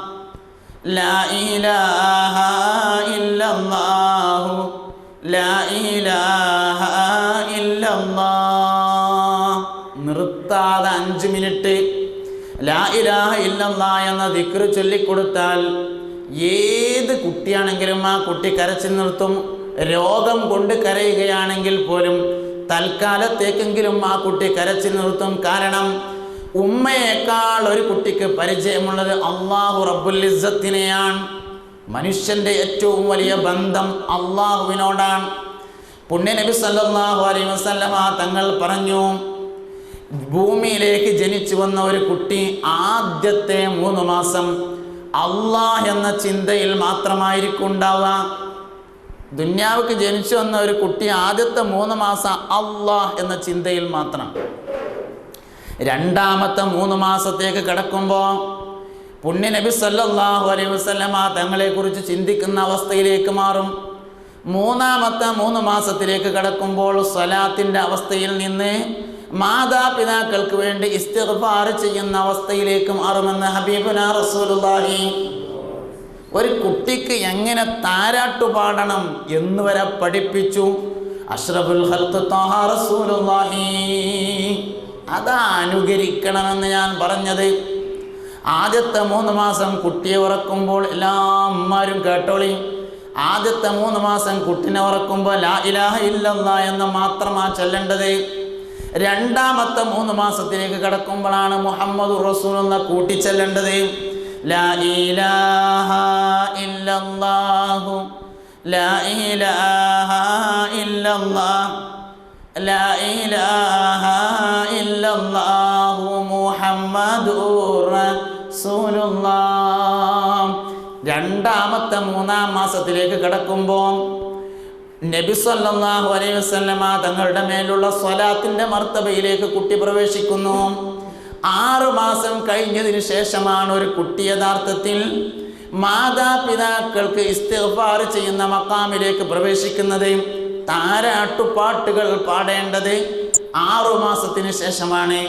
ലാ ഇലാഹ ഇല്ലല്ലാഹു ലാ ഇലാഹ ഇല്ലല്ലാഹ്. നിർത്താതെ 5 മിനിറ്റ് ലാ ഇലാഹ ഇല്ലല്ലാഹ് എന്ന ദിക്ർ ചൊല്ലിക്കൊടുത്താൽ ഏത് കുട്ടിയാണെങ്കിലും ആ കുട്ടി കരച്ചിൽ നിർത്തും. രോഗം കൊണ്ട് കരയുകയാണെങ്കിൽ പോലും തൽക്കാലത്തേക്കെങ്കിലും ആ കുട്ടി കരച്ചിൽ നിർത്തും. കാരണം ഉമ്മയേക്കാൾ ഒരു കുട്ടിക്ക് പരിചയമുള്ളത് അള്ളാഹു റബ്ബുൽ ഇസ്സത്തിനെയാണ്. മനുഷ്യൻ്റെ ഏറ്റവും വലിയ ബന്ധം അള്ളാഹുവിനോടാണ്. പുണ്യ നബി സല്ലല്ലാഹു അലൈഹി വസല്ലമ തങ്ങൾ പറഞ്ഞു, ഭൂമിയിലേക്ക് ജനിച്ചു വന്ന ഒരു കുട്ടി ആദ്യത്തെ 3 മാസം അള്ളാഹ് എന്ന ചിന്തയിൽ മാത്രമായിരിക്കും ഉണ്ടാവുക. ദുന്യാവിക്ക് ജനിച്ചു വന്ന ഒരു കുട്ടി ആദ്യത്തെ 3 മാസം അള്ളാഹ് എന്ന ചിന്തയിൽ മാത്രം. രണ്ടാമത്തെ 3 മാസത്തേക്ക് കിടക്കുമ്പോൾ പുണ്യ നബി സല്ലല്ലാഹു അലൈഹി വസല്ലമ തങ്ങളെക്കുറിച്ച് ചിന്തിക്കുന്ന അവസ്ഥയിലേക്ക് മാറും. മൂന്നാമത്തെ 3 മാസത്തിലേക്ക് കടക്കുമ്പോൾ സ്വലാത്തിൻ്റെ അവസ്ഥയിൽ നിന്ന് മാതാപിതാക്കൾക്ക് വേണ്ടി ഇസ്തിഗ്ഫാർ ചെയ്യുന്ന അവസ്ഥയിലേക്ക് മാറുമെന്ന് ഹബീബുനാ റസൂലുള്ളാഹി. ഒരു കുട്ടിക്ക് എങ്ങനെ താരാട്ടു പാടണം എന്ന് വരെ പഠിപ്പിച്ചു. അഷ്റഫുൽ ഖൽഖ് ത്വാഹ റസൂലുള്ളാഹി. അതാ അനുകരിക്കണമെന്ന് ഞാൻ പറഞ്ഞത്. ആദ്യത്തെ 3 മാസം കുട്ടിയെ ഉറക്കുമ്പോൾ എല്ലാ അമ്മമാരും കേട്ടോളി, ആദ്യത്തെ 3 മാസം കുട്ടിനെ ഉറക്കുമ്പോൾ ലാ ഇലാഹ ഇല്ലല്ലാഹ് എന്ന് മാത്രമാണ് ചൊല്ലേണ്ടത്. രണ്ടാമത്തെ 3 മാസത്തിലേക്ക് കടക്കുമ്പോഴാണ് മുഹമ്മദുർ റസൂലുള്ളാഹ് കൂട്ടിച്ചൊല്ലേണ്ടത്. ലാ ഇലാഹ ഇല്ലല്ലാഹു ലാ ഇലാഹ ഇല്ലല്ലാഹ് ലാ ഇലാഹ ഇല്ലല്ലാഹു മുഹമ്മദുർ റസൂലുള്ളാഹ്. രണ്ടാമത്തെ 3-ാം മാസത്തിലേക്ക് കടക്കുമ്പോൾ നബി സല്ലല്ലാഹു അലൈഹി വസല്ലമ തങ്ങളുടെ മേലുള്ള സ്വലാത്തിന്റെ മർത്തബയിലേക്ക് കുട്ടി പ്രവേശിക്കുന്നു. 6 മാസം കഴിഞ്ഞതിന് ശേഷമാണ് ഒരു കുട്ടി യഥാർത്ഥത്തിൽ മാതാപിതാക്കൾക്ക് ഇസ്തിഗ്ഫാർ ചെയ്യുന്ന മഖാമിലേക്ക് പ്രവേശിക്കുന്നത്. താരാട്ടുപാട്ടുകൾ പാടേണ്ടത് 6 മാസത്തിന് ശേഷമാണ്.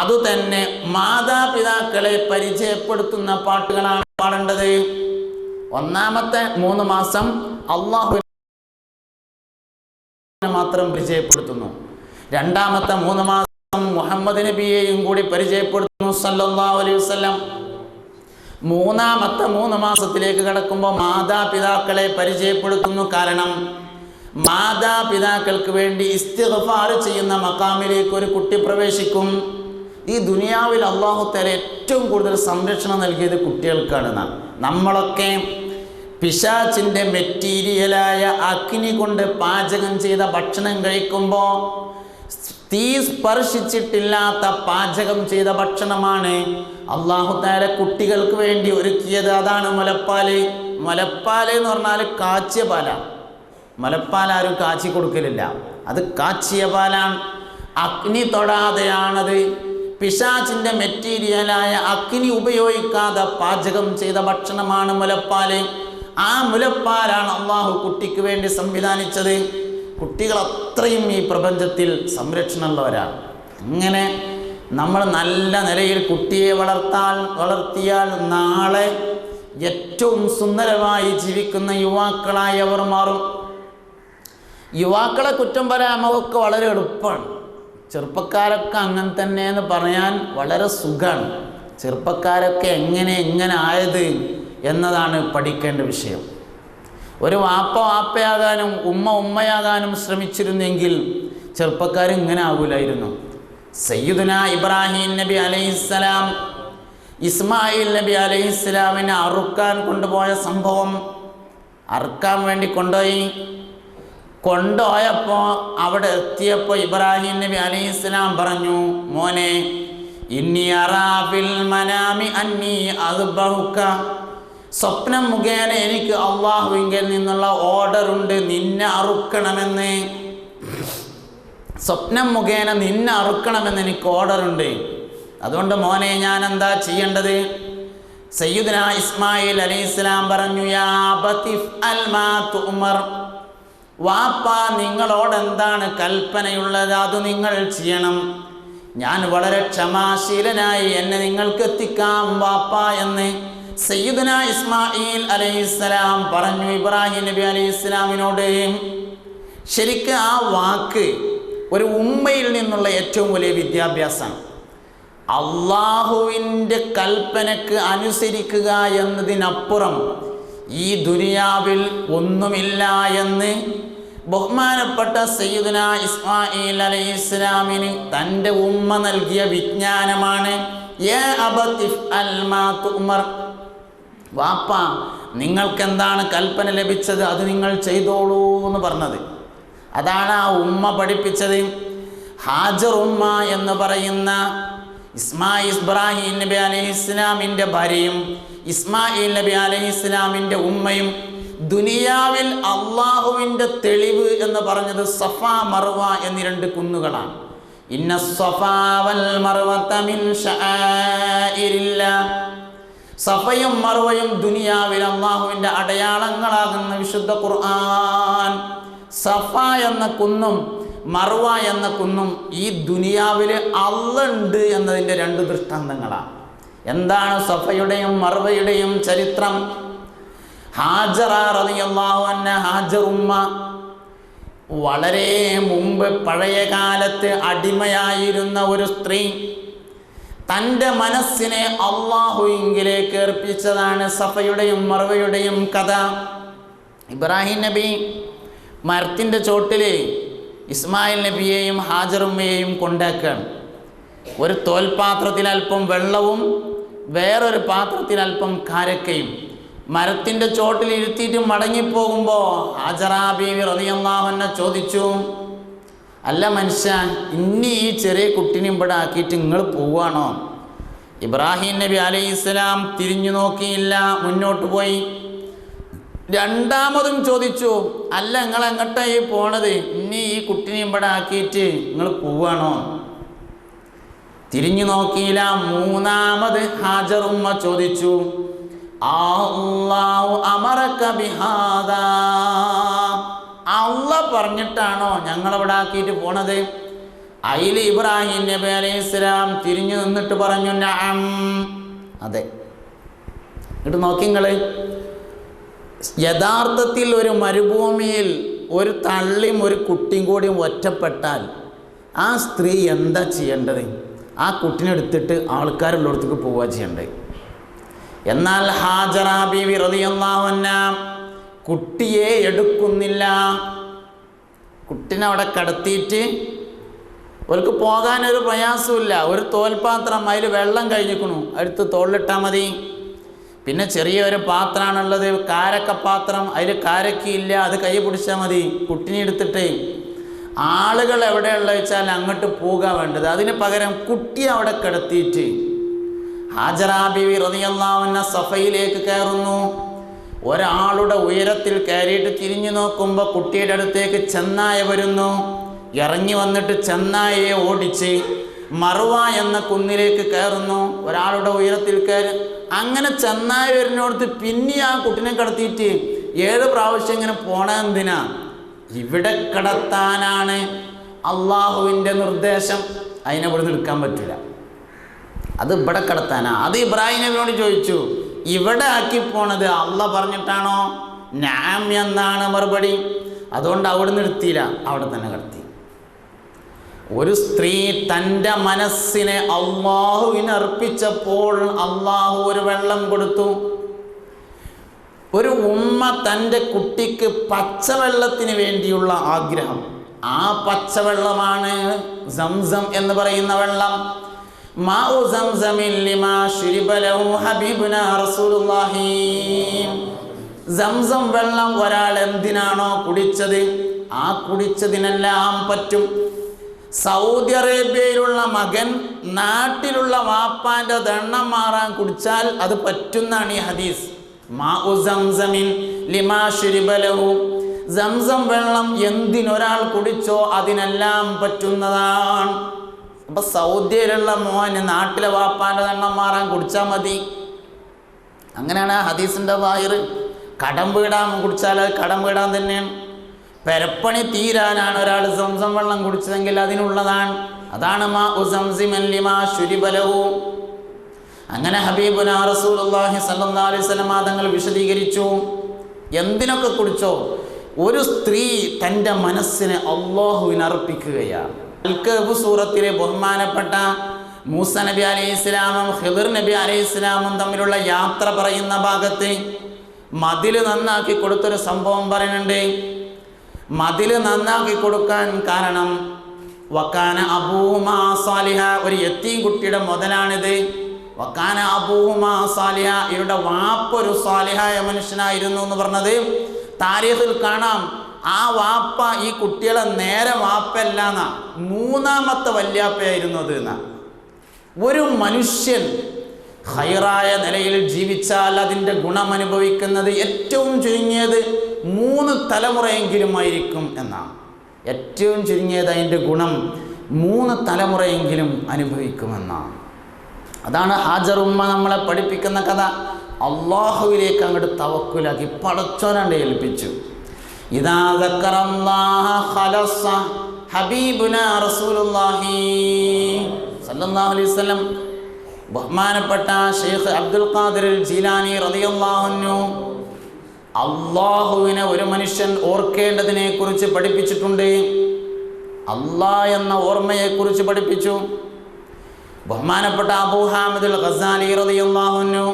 അതുതന്നെ മാതാപിതാക്കളെ പരിചയപ്പെടുത്തുന്ന പാട്ടുകളാണ് പാടേണ്ടത്. ഒന്നാമത്തെ 3 മാസം അള്ളാഹു മാത്രം പരിചയപ്പെടുത്തുന്നു. രണ്ടാമത്തെ 3 മാസം മുഹമ്മദ് നബിയെയും കൂടി പരിചയപ്പെടുത്തുന്നു സല്ലല്ലാഹു അലൈഹി വസല്ലം. മൂന്നാമത്തെ 3 മാസത്തിലേക്ക് കടക്കുമ്പോൾ മാതാപിതാക്കളെ പരിചയപ്പെടുത്തുന്നു. കാരണം മാതാപിതാക്കൾക്ക് വേണ്ടി ഇസ്തിഗ്ഫാർ ചെയ്യുന്ന മഖാമിലേക്ക് ഒരു കുട്ടി പ്രവേശിക്കും. ഈ ദുനിയാവിൽ അല്ലാഹു തആല ഏറ്റവും കൂടുതൽ സംരക്ഷണം നൽകിയത് കുട്ടികൾക്കാണ്. നമ്മളൊക്കെ പിശാചിൻ്റെ മെറ്റീരിയലായ അഗ്നി കൊണ്ട് പാചകം ചെയ്ത ഭക്ഷണം കഴിക്കുമ്പോൾ തീ സ്പർശിച്ചിട്ടില്ലാത്ത പാചകം ചെയ്ത ഭക്ഷണമാണ് അല്ലാഹു തആല കുട്ടികൾക്ക് വേണ്ടി ഒരുക്കിയത്. അതാണ് മുലപ്പാല്. മുലപ്പാല് എന്ന് പറഞ്ഞാൽ കാച്ചിയ പാലാണ്. മുലപ്പാൽ ആരും കാച്ചി കൊടുക്കലില്ല, അത് കാച്ചിയ പാലാണ്. അഗ്നി തൊടാതെയാണത്. പിശാചിൻ്റെ മെറ്റീരിയലായ അഗ്നി ഉപയോഗിക്കാതെ പാചകം ചെയ്ത ഭക്ഷണമാണ് മുലപ്പാല്. ആ മുലപ്പാലാണ് അള്ളാഹു കുട്ടിക്ക് വേണ്ടി സംവിധാനിച്ചത്. കുട്ടികൾ അത്രയും ഈ പ്രപഞ്ചത്തിൽ സംരക്ഷണമുള്ളവരാണ്. അങ്ങനെ നമ്മൾ നല്ല നിലയിൽ കുട്ടിയെ വളർത്തിയാൽ നാളെ ഏറ്റവും സുന്ദരമായി ജീവിക്കുന്ന യുവാക്കളായി അവർ മാറും. യുവാക്കളെ കുറ്റം പറയാൻ നമുക്കൊക്കെ വളരെ എളുപ്പമാണ്. ചെറുപ്പക്കാരൊക്കെ അങ്ങനെ തന്നെ എന്ന് പറയാൻ വളരെ സുഖമാണ്. ചെറുപ്പക്കാരൊക്കെ എങ്ങനെ ആയത് എന്നതാണ് പഠിക്കേണ്ട വിഷയം. ഒരു വാപ്പയാകാനും ഉമ്മയാകാനും ശ്രമിച്ചിരുന്നെങ്കിൽ ചെറുപ്പക്കാർ ഇങ്ങനെ ആകൂലായിരുന്നു. സയ്യിദുന ഇബ്രാഹിം നബി അലൈഹിസ്സലാം ഇസ്മായിൽ നബി അലൈഹിസ്സലാമിനെ അറുക്കാൻ കൊണ്ടുപോയ സംഭവം, അറുക്കാൻ വേണ്ടി കൊണ്ടുപോയപ്പോൾ അവിടെ എത്തിയപ്പോൾ ഇബ്രാഹിം നബി അലൈഹിസ്സലാം പറഞ്ഞു, മോനെ ഇന്നി അറാ ഫിൽ മനാമി അന്നി അദ്ബഹുക, സ്വപ്നം മുഖേന എനിക്ക് അള്ളാഹുവിങ്കിൽ നിന്നുള്ള ഓർഡറുണ്ട് നിന്നെ അറുക്കണമെന്ന്. സ്വപ്നം മുഖേന നിന്നെ അറുക്കണമെന്ന് എനിക്ക് ഓർഡറുണ്ട്. അതുകൊണ്ട് മോനെ ഞാൻ എന്താ ചെയ്യേണ്ടത്? സയ്യിദുന ഇസ്മായിൽ അലൈഹിസ്സലാം പറഞ്ഞു, യാ ബതിഫ് അൽ മാ തുമർ, വാപ്പ നിങ്ങളോട് എന്താണ് കൽപ്പനയുള്ളത് അത് നിങ്ങൾ ചെയ്യണം. ഞാൻ വളരെ ക്ഷമാശീലനായി എന്നെ നിങ്ങൾക്ക് എത്തിക്കാം വാപ്പ എന്ന് സയ്യിദുന ഇസ്മായിൽ അലൈഹിസ്സലാം പറഞ്ഞു ഇബ്രാഹിം നബി അലൈഹിസ്സലാമിനോട്. ശരിക്കും ആ വാക്ക് ഒരു ഉമ്മയിൽ നിന്നുള്ള ഏറ്റവും വലിയ വിദ്യാഭ്യാസമാണ്. അള്ളാഹുവിൻ്റെ കൽപ്പനക്ക് അനുസരിക്കുക എന്നതിനപ്പുറം ഈ ദുനിയാവിൽ ഒന്നുമില്ല എന്ന് ബഹുമാനപ്പെട്ട സയ്യിദുന ഇസ്മായിൽ അലൈഹിസ്സലാമിന് തൻ്റെ ഉമ്മ നൽകിയ വിജ്ഞാനമാണ് യാ അബതിഫ് അൽ മാ തുമർ, വാപ്പ നിങ്ങൾക്കെന്താണ് കൽപ്പന ലഭിച്ചത് അത് നിങ്ങൾ ചെയ്തോളൂ എന്ന് പറഞ്ഞത്. അതാണ് ആ ഉമ്മ പഠിപ്പിച്ചത്. ഹാജർ ഉമ്മ എന്ന് പറയുന്ന ഇബ്രാഹിം നബി അലൈഹിസ്സലാമിൻ്റെ ഭാര്യയും ഇസ്മായിൽ നബി അലൈഹിസ്സലാമിൻ്റെ ഉമ്മയും ദുനിയാവിൽ അള്ളാഹുവിൻ്റെ തെളിവ് എന്ന് പറഞ്ഞത് സഫ മർവ എന്നീ 2 കുന്നുകളാണ്. ഇന്ന സഫാ വൽ മർവത മിൻ ശആഇരില്ലാഹ്, സഫയും മർവയും ദുനിയാവിൽ അള്ളാഹുവിൻ്റെ അടയാളങ്ങളാകുന്ന വിശുദ്ധ ഖുർആൻ. സഫ എന്ന കുന്നും മർവ എന്ന കുന്നും ഈ ദുനിയാവിൽ അള്ളയുണ്ട് എന്നതിൻ്റെ 2 ദൃഷ്ടാന്തങ്ങളാണ്. എന്താണ് സഫയുടെയും മർവയുടെയും ചരിത്രം? ഹാജറ റളിയല്ലാഹു അൻഹ, ഹാജർ ഉമ്മ വളരെ മുമ്പ് പഴയ കാലത്ത് അടിമയായിരുന്ന ഒരു സ്ത്രീ തൻ്റെ മനസ്സിനെ അള്ളാഹുവിലേക്ക് ഏർപ്പിച്ചതാണ് സഫയുടെയും മർവയുടെയും കഥ. ഇബ്രാഹിം നബി മരത്തിൻ്റെ ചോട്ടിൽ ഇസ്മായിൽ നബിയെയും ഹാജറുമ്മയെയും കൊണ്ടാക്കുകയാണ്. ഒരു തോൽപാത്രത്തിൽ അല്പം വെള്ളവും വേറൊരു പാത്രത്തിൽ അല്പം കാരക്കയും മരത്തിൻ്റെ ചോട്ടിൽ ഇരുത്തിയിട്ട് മടങ്ങിപ്പോകുമ്പോൾ ഹാജറാ ബീവി റളിയല്ലാഹു അൻഹ ചോദിച്ചു, അല്ല മനുഷ്യ, ഇനി ഈ ചെറിയ കുട്ടീനെ ഇവിടെ ആക്കിയിട്ട് നിങ്ങൾ പോവുകയാണോ? ഇബ്രാഹിം നബി അലൈഹിസ്സലാം തിരിഞ്ഞു നോക്കിയില്ല, മുന്നോട്ട് പോയി. രണ്ടാമതും ചോദിച്ചു, അല്ല നിങ്ങൾ എങ്ങോട്ടായി പോണത്? ഇനി ഈ കുട്ടീനെ ഇവിടെ ആക്കിയിട്ട് നിങ്ങൾ പോവുകയാണോ? തിരിഞ്ഞു നോക്കിയില്ല. മൂന്നാമത് ഹാജറുമ്മ ചോദിച്ചു, അല്ലാഹു അമറക ബിഹാദാ, അല്ലാഹ് പറഞ്ഞിട്ടാണോ ഞങ്ങളവിടെ ആക്കിയിട്ട് പോണത്? അതിൽ ഇബ്രാഹിം നബി അലൈഹിസ്സലാം തിരിഞ്ഞു നിന്നിട്ട് പറഞ്ഞു, നഅം, അതെ. എന്നിട്ട് നോക്കി നിങ്ങൾ, യഥാർത്ഥത്തിൽ ഒരു മരുഭൂമിയിൽ ഒരു തള്ളിയും ഒരു കുട്ടിയും കൂടിയും ഒറ്റപ്പെട്ടാൽ ആ സ്ത്രീ എന്താ ചെയ്യേണ്ടത്? ആ കുട്ടിനെ എടുത്തിട്ട് ആൾക്കാരുള്ളിടത്തേക്ക് പോവുക ചെയ്യേണ്ടത്. എന്നാൽ ഹാജറ ബീവി റളിയല്ലാഹു അൻഹ കുട്ടിയെ എടുക്കുന്നില്ല. കുട്ടിനെ അവിടെ കടത്തിയിട്ട് അവർക്ക് പോകാനൊരു പ്രയാസമില്ല. ഒരു തോൽപാത്രം, അതിൽ വെള്ളം കഴിഞ്ഞിക്കണു, അടുത്ത് തോളിലിട്ടാൽ മതി. പിന്നെ ചെറിയൊരു പാത്രമാണുള്ളത്, കാരക്കപ്പാത്രം, അതിൽ കാരക്കയില്ല, അത് കൈ പിടിച്ചാൽ മതി. കുട്ടിനെ എടുത്തിട്ട് ആളുകൾ എവിടെയുള്ള വെച്ചാൽ അങ്ങോട്ട് പോകാൻ വേണ്ടത്. അതിന് പകരം കുട്ടിയെ അവിടെ കിടത്തിയിട്ട് ഹാജറ ബീവി റളിയല്ലാഹു അൻഹ സഫയിലേക്ക് കയറുന്നു. ഒരാളുടെ ഉയരത്തിൽ കയറിയിട്ട് തിരിഞ്ഞു നോക്കുമ്പോൾ കുട്ടിയുടെ അടുത്തേക്ക് ചെന്നായ വരുന്നു. ഇറങ്ങി വന്നിട്ട് ചെന്നായയെ ഓടിച്ച് മറുവ എന്ന കുന്നിലേക്ക് കയറുന്നു. ഒരാളുടെ ഉയരത്തിൽ കയറി അങ്ങനെ ചെന്നായ വരുന്നിടത്ത് പിന്നെ ആ കുട്ടിനെ കിടത്തിയിട്ട് 7 പ്രാവശ്യം ഇങ്ങനെ പോണ എന്തിനാ? ഇവിടെ കിടത്താനാണ് അള്ളാഹുവിൻ്റെ നിർദ്ദേശം. അതിനെ ഇവിടുന്ന് എടുക്കാൻ പറ്റില്ല. അത് ഇവിടെ കിടത്താനാ. അത് ഇബ്രാഹിം നബിയോട് ചോദിച്ചു, ഇവിടെ ആക്കി പോണത് അള്ളാഹ് പറഞ്ഞിട്ടാണോ? നഅം എന്നാണ് മറുപടി. അതുകൊണ്ട് അവിടുന്ന് എടുത്തില്ല, അവിടെ തന്നെ കിടത്തി. ഒരു സ്ത്രീ തൻ്റെ മനസ്സിനെ അള്ളാഹുവിന് അർപ്പിച്ചപ്പോൾ അള്ളാഹു ഒരു വെള്ളം കൊടുത്തു. ഒരു ഉമ്മ തൻ്റെ കുട്ടിക്ക് പച്ചവെള്ളത്തിന് വേണ്ടിയുള്ള ആഗ്രഹം, ആ പച്ചവെള്ളമാണ് സംസം എന്ന് പറയുന്ന വെള്ളം. മാഉ സംസമിൻ ലിമാ ശുരിബ ലഹു ഹബീബുനാ റസൂലുള്ളാഹി. സംസം വെള്ളം ഒരാൾ എന്തിനാണോ കുടിച്ചത്, ആ കുടിച്ചതിനെല്ലാം പറ്റും. സൗദി അറേബ്യയിലുള്ള മകൻ നാട്ടിലുള്ള വാപ്പാൻ്റെ ദണ്ണം മാറാൻ കുടിച്ചാൽ അത് പറ്റുന്നതാണ് ഈ ഹദീസ്. മാഉ സംസമിൻ ലിമാ ശുരിബ ലഹു. സംസം വെള്ളം എന്തിനൊരാൾ കുടിച്ചോ അതിനെല്ലാം പറ്റുന്നതാണ്. അപ്പം സൗദിയിലുള്ള മോന് നാട്ടിലെ വാപ്പാൻ്റെ ദണ്ണം മാറാൻ കുടിച്ചാൽ മതി. അങ്ങനെയാണ് ആ ഹദീസിൻ്റെ വായിർ. കടം വീടാൻ കുടിച്ചാൽ അത് കടം വീടാൻ തന്നെയാണ്. പെരപ്പണി തീരാനാണ് ഒരാൾ സംസം വെള്ളം കുടിച്ചതെങ്കിൽ അതിനുള്ളതാണ്. അതാണ് മാഉ സംസിമൻ ലിമാ ശുരിബ ലഹു. അങ്ങനെ ഹബീബുനാ റസൂലുള്ളാഹി സ്വല്ലല്ലാഹു അലൈഹി വസല്ലം തങ്ങൾ വിശദീകരിച്ചു, എന്തിനൊക്കെ കുടിച്ചോ. ഒരു സ്ത്രീ തൻ്റെ മനസ്സിനെ അള്ളാഹുവിന് അർപ്പിക്കുകയാണ്. അൽ-കഹ്ഫ് സൂറത്തിലെ ബഹുമാനപ്പെട്ട മൂസ നബി അലൈഹിസ്സലാമും ഖിദ്ർ നബി അലൈഹിസ്സലാമും തമ്മിലുള്ള യാത്ര പറയുന്ന ഭാഗത്ത് മതിൽ നന്നാക്കി കൊടുത്തൊരു സംഭവം പറയുന്നുണ്ട്. മതിൽ നന്നാക്കി കൊടുക്കാൻ കാരണം വക്കാന അബൂഹുമാ സാലിഹ, ഒരു യത്തീം കുട്ടിയുടെ മുതലാണിത്. വക്കാന അബൂഹുമാ സാലിഹ, ഇവരുടെ വാപ്പ ഒരു സാലിഹായ മനുഷ്യനായിരുന്നു എന്ന് പറഞ്ഞത് താരീഖിൽ കാണാം. ആ വാപ്പ ഈ കുട്ടികളെ നേരെ വാപ്പല്ല എന്നാ, 3ാമത്തെ വല്യാപ്പയായിരുന്നു അത് എന്നാ. ഒരു മനുഷ്യൻ ഖൈറായ നിലയിൽ ജീവിച്ചാൽ അതിൻ്റെ ഗുണമനുഭവിക്കുന്നത് ഏറ്റവും ചുരുങ്ങിയത് 3 തലമുറയെങ്കിലും ആയിരിക്കും എന്നാണ്. ഏറ്റവും ചുരുങ്ങിയത് അതിൻ്റെ ഗുണം 3 തലമുറയെങ്കിലും അനുഭവിക്കുമെന്നാണ്. അതാണ് ഹാജറുമ്മ നമ്മളെ പഠിപ്പിക്കുന്ന കഥ. അള്ളാഹുവിലേക്ക് അങ്ങോട്ട് തവക്കുലാക്കി പടച്ചോനാണ്ട് ഏൽപ്പിച്ചു. ഇദാ ദക്കറല്ലാഹ ഖലസ ഹബീബുനാ റസൂലുള്ളാഹി സല്ലല്ലാഹു അലൈഹി വസല്ലം. ബഹുമാനപ്പെട്ട ഷെയ്ഖ് അബ്ദുൽ ഖാദിർ ജീലാനി റളിയല്ലാഹു അൻഹു അള്ളാഹുവിനെ ഒരു മനുഷ്യൻ ഓർക്കേണ്ടതിനെ കുറിച്ച് പഠിപ്പിച്ചിട്ടുണ്ട്. അള്ളാഹ് എന്ന ഓർമ്മയെക്കുറിച്ച് പഠിപ്പിച്ചു. ബഹുമാനപ്പെട്ട അബൂ ഹാമിദുൽ ഗസാലി റളിയല്ലാഹു അൻഹു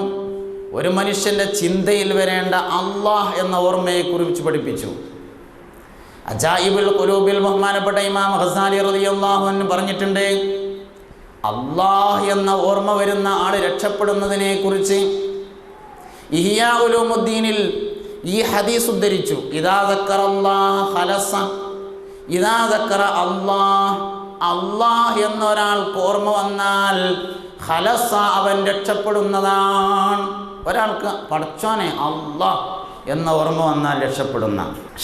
ഒരു മനുഷ്യൻ്റെ ചിന്തയിൽ വരേണ്ട അള്ളാഹ് എന്ന ഓർമ്മയെക്കുറിച്ച് പഠിപ്പിച്ചു. അജായിബുൽ ഖുലൂബിൽ ബഹുമാനപ്പെട്ട ഇമാം ഗസാലി റളിയല്ലാഹു അൻഹു പറഞ്ഞിട്ടുണ്ട്, അള്ളാഹ് എന്ന ഓർമ്മ വരുന്ന ആൾ രക്ഷപ്പെടുന്നതിനെ കുറിച്ച് ഇഹ്യാ ഉലൂമുദ്ദീനിൽ ഈ ഹദീസ് ഉദ്ധരിച്ചു. ഇദാ ദക്കറല്ലാഹ ഖലസ, ഇദാ ദക്കറ അല്ലാഹ്, അള്ളാഹ് എന്നൊരാൾക്ക് ഓർമ്മ വന്നാൽ ഖലസ, അവൻ രക്ഷപ്പെടുന്നതാണ്. ഒരാൾക്ക് പടച്ചോനെ അള്ളാഹ് എന്ന ഓർമ്മ വന്നാൽ രക്ഷപ്പെടുന്ന.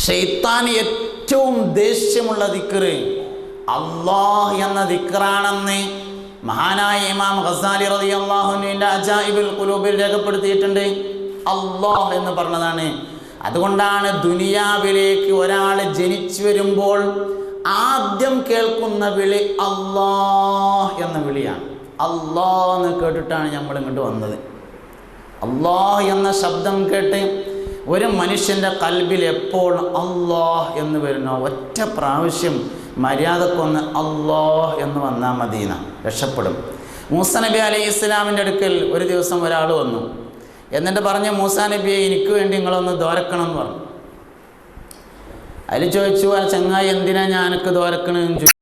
ശൈത്താൻ ഏറ്റവും ദേഷ്യമുള്ള ദിക്ർ അള്ളാഹ് എന്ന ദിക്റാണെന്ന് മഹാനായ ഇമാം ഗസാലി റളിയല്ലാഹു അൻഹുവിൻ്റെ അജായിബുൽ ഖുലൂബിൽ രേഖപ്പെടുത്തിയിട്ടുണ്ട്. അള്ളാഹ് എന്ന് പറഞ്ഞതാണ്. അതുകൊണ്ടാണ് ദുനിയാവിലേക്ക് ഒരാൾ ജനിച്ചു വരുമ്പോൾ ആദ്യം കേൾക്കുന്ന വിളി അള്ളാഹ് എന്ന വിളിയാണ്. അള്ളാഹ് എന്ന് കേട്ടിട്ടാണ് നമ്മൾ ഇങ്ങോട്ട് വന്നത്. അള്ളാഹ് എന്ന ശബ്ദം കേട്ട് ഒരു മനുഷ്യൻ്റെ കൽബിൽ എപ്പോൾ അള്ളാഹ് എന്ന് വരുന്നോ ഒറ്റ പ്രാവശ്യം മര്യാദക്കൊന്ന് അള്ളാഹ് എന്ന് വന്നാൽ മദീന രക്ഷപ്പെടും. മൂസ നബി അലൈഹി ഇസ്ലാമിൻ്റെ അടുക്കൽ ഒരു ദിവസം ഒരാൾ വന്നു. എന്നിട്ട് പറഞ്ഞു, മൂസാ നബിയെ എനിക്ക് വേണ്ടി നിങ്ങളൊന്ന് ദോരക്കണം എന്ന് പറഞ്ഞു. അതിൽ ചോദിച്ചു, ആ ചങ്ങായി എന്തിനാ ഞാനൊക്കെ ദോരക്കണമെന്ന് ചോദിച്ചു.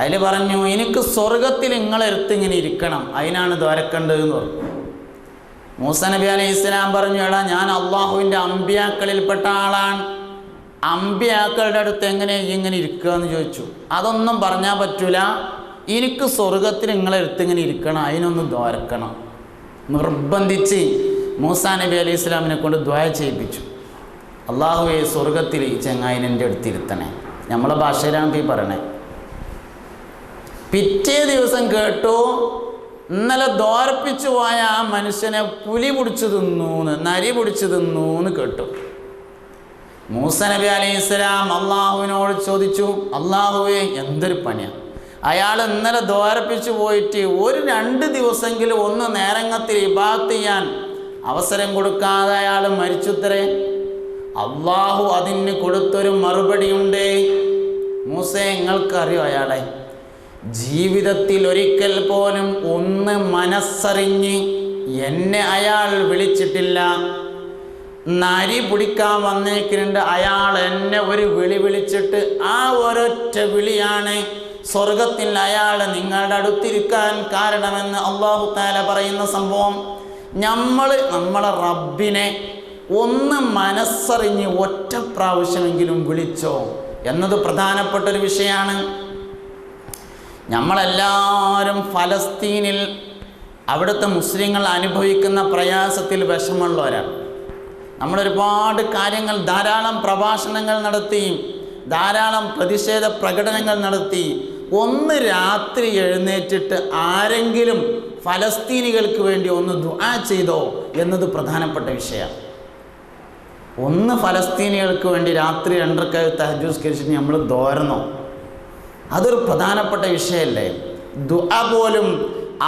അതിൽ പറഞ്ഞു, എനിക്ക് സ്വർഗത്തിൽ നിങ്ങളെടുത്ത് ഇങ്ങനെ ഇരിക്കണം, അതിനാണ് ദോരക്കേണ്ടതെന്ന് പറഞ്ഞു. മൂസ നബി അലൈഹി ഇസ്ലാം പറഞ്ഞു, എടാ ഞാൻ അള്ളാഹുവിൻ്റെ അമ്പിയാക്കളിൽപ്പെട്ട ആളാണ്, അമ്പിയാക്കളുടെ അടുത്ത് എങ്ങനെ ഇങ്ങനെ ഇരിക്കുക എന്ന് ചോദിച്ചു. അതൊന്നും പറഞ്ഞാൽ പറ്റൂല, എനിക്ക് സ്വർഗത്തിൽ നിങ്ങളെടുത്ത് ഇങ്ങനെ ഇരിക്കണം, അതിനൊന്ന് ദ്വാരക്കണം. നിർബന്ധിച്ച് മൂസാ നബി അലൈഹി ഇസ്ലാമിനെ കൊണ്ട് ദ്വായ ചെയ്യിപ്പിച്ചു. അള്ളാഹുവെ സ്വർഗത്തിൽ ഈ ചങ്ങായിനെ എൻ്റെ അടുത്തിരുത്തണേ. നമ്മളെ ഭാഷയിലാണ് ഈ പറയണേ. പിറ്റേ ദിവസം കേട്ടു, ഇന്നലെ ദ്വാരപ്പിച്ചു പോയ ആ മനുഷ്യനെ പുലി പിടിച്ചു തിന്നൂന്ന്, നരി പിടിച്ചു തിന്നൂന്ന് കേട്ടു. മൂസ നബി അലൈഹി ഇസ്ലാം അള്ളാഹുവിനോട് ചോദിച്ചു, അള്ളാഹുവേ എന്തൊരു പണിയാണ്, അയാൾ ഇന്നലെ ദ്വാരപ്പിച്ചു പോയിട്ട് ഒരു 2 ദിവസമെങ്കിലും ഒന്ന് നേരങ്ങത്തിൽ ഇബാദത്ത് ചെയ്യാൻ അവസരം കൊടുക്കാതെ അയാൾ മരിച്ചുത്തരേ. അള്ളാഹു അതിന് കൊടുത്തൊരു മറുപടിയുണ്ട്. മൂസേ, നിങ്ങൾക്കറിയോ അയാളെ ജീവിതത്തിൽ ഒരിക്കൽ പോലും ഒന്ന് മനസ്സറിഞ്ഞ് എന്നെ അയാൾ വിളിച്ചിട്ടില്ല. നരി പിടിക്കാൻ വന്നേക്കുന്നുണ്ട്, അയാൾ എന്നെ ഒരു വിളി വിളിച്ചിട്ട് ആ ഒരൊറ്റ വിളിയാണ് സ്വർഗത്തിൽ അയാൾ നിങ്ങളുടെ അടുത്തിരിക്കാൻ കാരണമെന്ന് അല്ലാഹു തആല പറയുന്ന സംഭവം. നമ്മളെ റബ്ബിനെ ഒന്ന് മനസ്സറിഞ്ഞ് ഒറ്റ പ്രാവശ്യമെങ്കിലും വിളിച്ചോ എന്നത് പ്രധാനപ്പെട്ടൊരു വിഷയമാണ്. നമ്മളെല്ലാവരും ഫലസ്തീനിൽ അവിടുത്തെ മുസ്ലിങ്ങൾ അനുഭവിക്കുന്ന പ്രയാസത്തിൽ വിഷമമുള്ളവരാണ്. നമ്മളൊരുപാട് കാര്യങ്ങൾ, ധാരാളം പ്രഭാഷണങ്ങൾ നടത്തി, ധാരാളം പ്രതിഷേധ പ്രകടനങ്ങൾ നടത്തി. ഒന്ന് രാത്രി എഴുന്നേറ്റിട്ട് ആരെങ്കിലും ഫലസ്തീനികൾക്ക് വേണ്ടി ഒന്ന് ദുആ ചെയ്തോ എന്നത് പ്രധാനപ്പെട്ട വിഷയമാണ്. ഒന്ന് ഫലസ്തീനികൾക്ക് വേണ്ടി രാത്രി 2 റക്അത്ത് തഹജ്ജുദ് നിസ്കരിച്ചിട്ട് നമ്മൾ ദോരന്നോ, അതൊരു പ്രധാനപ്പെട്ട വിഷയമല്ലേ. ദുആ പോലും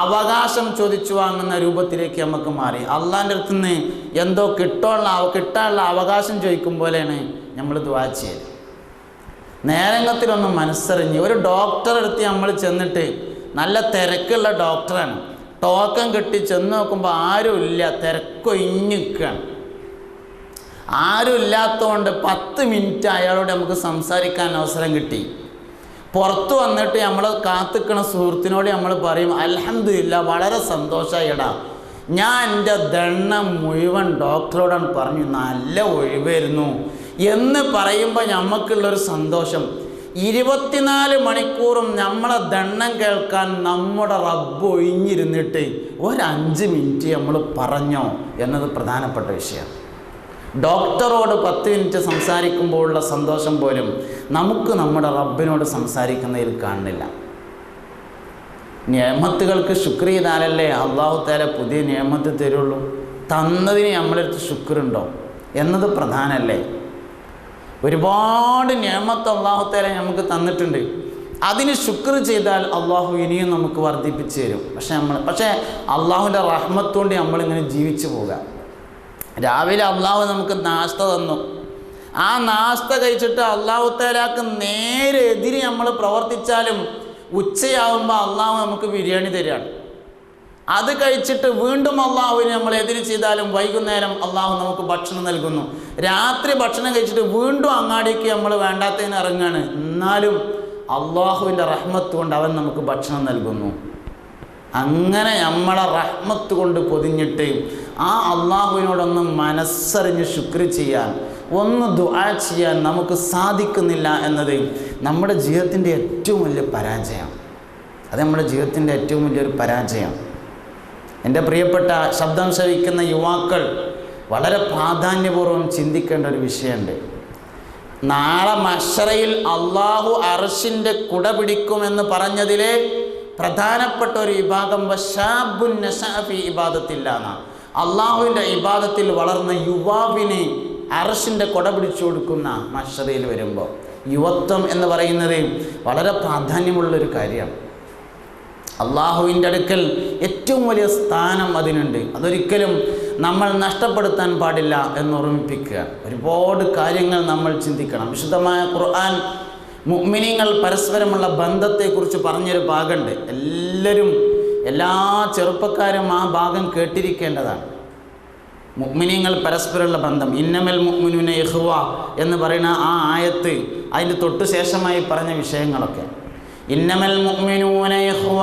അവകാശം ചോദിച്ചു വാങ്ങുന്ന രൂപത്തിലേക്ക് നമുക്ക് മാറി. അള്ളാൻ്റെ അടുത്ത് നിന്ന് എന്തോ കിട്ടാനുള്ള അവകാശം ചോദിക്കും പോലെയാണ് നമ്മൾ ദുആ ചെയ്യൽ. നേരങ്ങത്തിലൊന്നും മനസ്സറിഞ്ഞ് ഒരു ഡോക്ടറെ അടുത്ത് നമ്മൾ ചെന്നിട്ട്, നല്ല തിരക്കുള്ള ഡോക്ടറാണ്, ടോക്കൺ കിട്ടി ചെന്ന് നോക്കുമ്പോൾ ആരുമില്ല, തിരക്കൊഴിഞ്ഞ് നിൽക്കുകയാണ്. ആരും ഇല്ലാത്തതുകൊണ്ട് 10 മിനിറ്റ് അയാളോട് നമുക്ക് സംസാരിക്കാൻ അവസരം കിട്ടി. പുറത്ത് വന്നിട്ട് നമ്മൾ കാത്തിക്കണ സുഹൃത്തിനോട് നമ്മൾ പറയും, അൽഹംദുലില്ലാ വളരെ സന്തോഷമായിടാ, ഞാൻ എൻ്റെ ദണ്ണം മുഴുവൻ ഡോക്ടറോടാണ് പറഞ്ഞു, നല്ല ഒഴിവായിരുന്നു എന്ന് പറയുമ്പോൾ നമുക്കുള്ളൊരു സന്തോഷം. 24 മണിക്കൂറും നമ്മളെ ദണ്ണം കേൾക്കാൻ നമ്മുടെ റബ്ബ് ഒഴിഞ്ഞിരുന്നിട്ട് ഒരു 5 മിനിറ്റ് നമ്മൾ പറഞ്ഞോ എന്നത് പ്രധാനപ്പെട്ട വിഷയം. ഡോക്ടറോട് 10 മിനിറ്റ് സംസാരിക്കുമ്പോഴുള്ള സന്തോഷം പോലും നമുക്ക് നമ്മുടെ റബ്ബിനോട് സംസാരിക്കുന്നതിൽ കാണുന്നില്ല. നിഅമത്തുകൾക്ക് ശുക്ർ ചെയ്താലല്ലേ അല്ലാഹു തആല പുതിയ നിഅമത്ത് തരുള്ളൂ. തന്നതിന് നമ്മളടുത്ത് ശുക്രുണ്ടോ എന്നത് പ്രധാനമല്ലേ. ഒരുപാട് നിഅമത്ത് അല്ലാഹു തആല നമുക്ക് തന്നിട്ടുണ്ട്. അതിന് ശുക്ർ ചെയ്താൽ അള്ളാഹു ഇനിയും നമുക്ക് വർദ്ധിപ്പിച്ചു തരും. പക്ഷേ അള്ളാഹുവിൻ്റെ റഹ്മത്തുകൊണ്ട് നമ്മളിങ്ങനെ ജീവിച്ചു പോകാം. രാവിലെ അള്ളാഹു നമുക്ക് നാസ്ത തന്നു. ആ നാസ്ത കഴിച്ചിട്ട് അള്ളാഹു തആലാക്ക് നേരെ എതിരെ നമ്മൾ പ്രവർത്തിച്ചാലും ഉച്ചയാകുമ്പോൾ അള്ളാഹു നമുക്ക് ബിരിയാണി തരികയാണ്. അത് കഴിച്ചിട്ട് വീണ്ടും അള്ളാഹുവിനെ നമ്മൾ എതിര് ചെയ്താലും വൈകുന്നേരം അള്ളാഹു നമുക്ക് ഭക്ഷണം നൽകുന്നു. രാത്രി ഭക്ഷണം കഴിച്ചിട്ട് വീണ്ടും അങ്ങാടിക്ക് നമ്മൾ വേണ്ടാത്തതിന് ഇറങ്ങുകയാണ്. എന്നാലും അള്ളാഹുവിൻ്റെ റഹ്മത്ത് കൊണ്ട് അവൻ നമുക്ക് ഭക്ഷണം നൽകുന്നു. അങ്ങനെ നമ്മളെ റഹ്മത്ത് കൊണ്ട് പൊതിഞ്ഞിട്ട് ആ അള്ളാഹുവിനോടൊന്ന് മനസ്സറിഞ്ഞ് ശുക്ർ ചെയ്യാൻ, ഒന്ന് ദുആ ചെയ്യാൻ നമുക്ക് സാധിക്കുന്നില്ല എന്നത് നമ്മുടെ ജീവിതത്തിൻ്റെ ഏറ്റവും വലിയ പരാജയം. അത് നമ്മുടെ ജീവിതത്തിൻ്റെ ഏറ്റവും വലിയൊരു പരാജയം. എൻ്റെ പ്രിയപ്പെട്ട ശബ്ദം ശ്രവിക്കുന്ന യുവാക്കൾ വളരെ പ്രാധാന്യപൂർവ്വം ചിന്തിക്കേണ്ട ഒരു വിഷയമുണ്ട്. നാളെ മഹ്ശറയിൽ അള്ളാഹു അർശിൻ്റെ കുട പിടിക്കുമെന്ന് പറഞ്ഞതിലെ പ്രധാനപ്പെട്ട ഒരു വിഭാഗം വശാബുൻ നശഅ ഫീ ഇബാദത്തില്ലാന്ന, അള്ളാഹുവിൻ്റെ ഇബാദത്തിൽ വളർന്ന യുവാവിനെ അർശിൻ്റെ കുട പിടിച്ചു കൊടുക്കുന്ന മഹ്ശറയിൽ വരുമ്പോൾ. യുവത്വം എന്ന് പറയുന്നത് വളരെ പ്രാധാന്യമുള്ളൊരു കാര്യമാണ്. അള്ളാഹുവിൻ്റെ അടുക്കൽ ഏറ്റവും വലിയ സ്ഥാനം അതിനുണ്ട്. അതൊരിക്കലും നമ്മൾ നഷ്ടപ്പെടുത്താൻ പാടില്ല എന്ന് ഓർമ്മിപ്പിക്കുക. ഒരുപാട് കാര്യങ്ങൾ നമ്മൾ ചിന്തിക്കണം. വിശുദ്ധമായ ഖുർആൻ മുഅ്മിനീങ്ങൾ പരസ്പരമുള്ള ബന്ധത്തെക്കുറിച്ച് പറഞ്ഞൊരു ഭാഗമുണ്ട്. എല്ലാ ചെറുപ്പക്കാരും ആ ഭാഗം കേട്ടിരിക്കേണ്ടതാണ്. മുഅ്മിനീങ്ങൾ പരസ്പരമുള്ള ബന്ധം, ഇന്നമൽ മുഅ്മിനൂന ഇഖ്വ എന്ന് പറയുന്ന ആ ആയത്ത്, അതിൻ്റെ തൊട്ടു ശേഷമായി പറഞ്ഞ വിഷയങ്ങളൊക്കെ. ഇന്നമൽ മുഅ്മിനൂന ഇഖ്വ,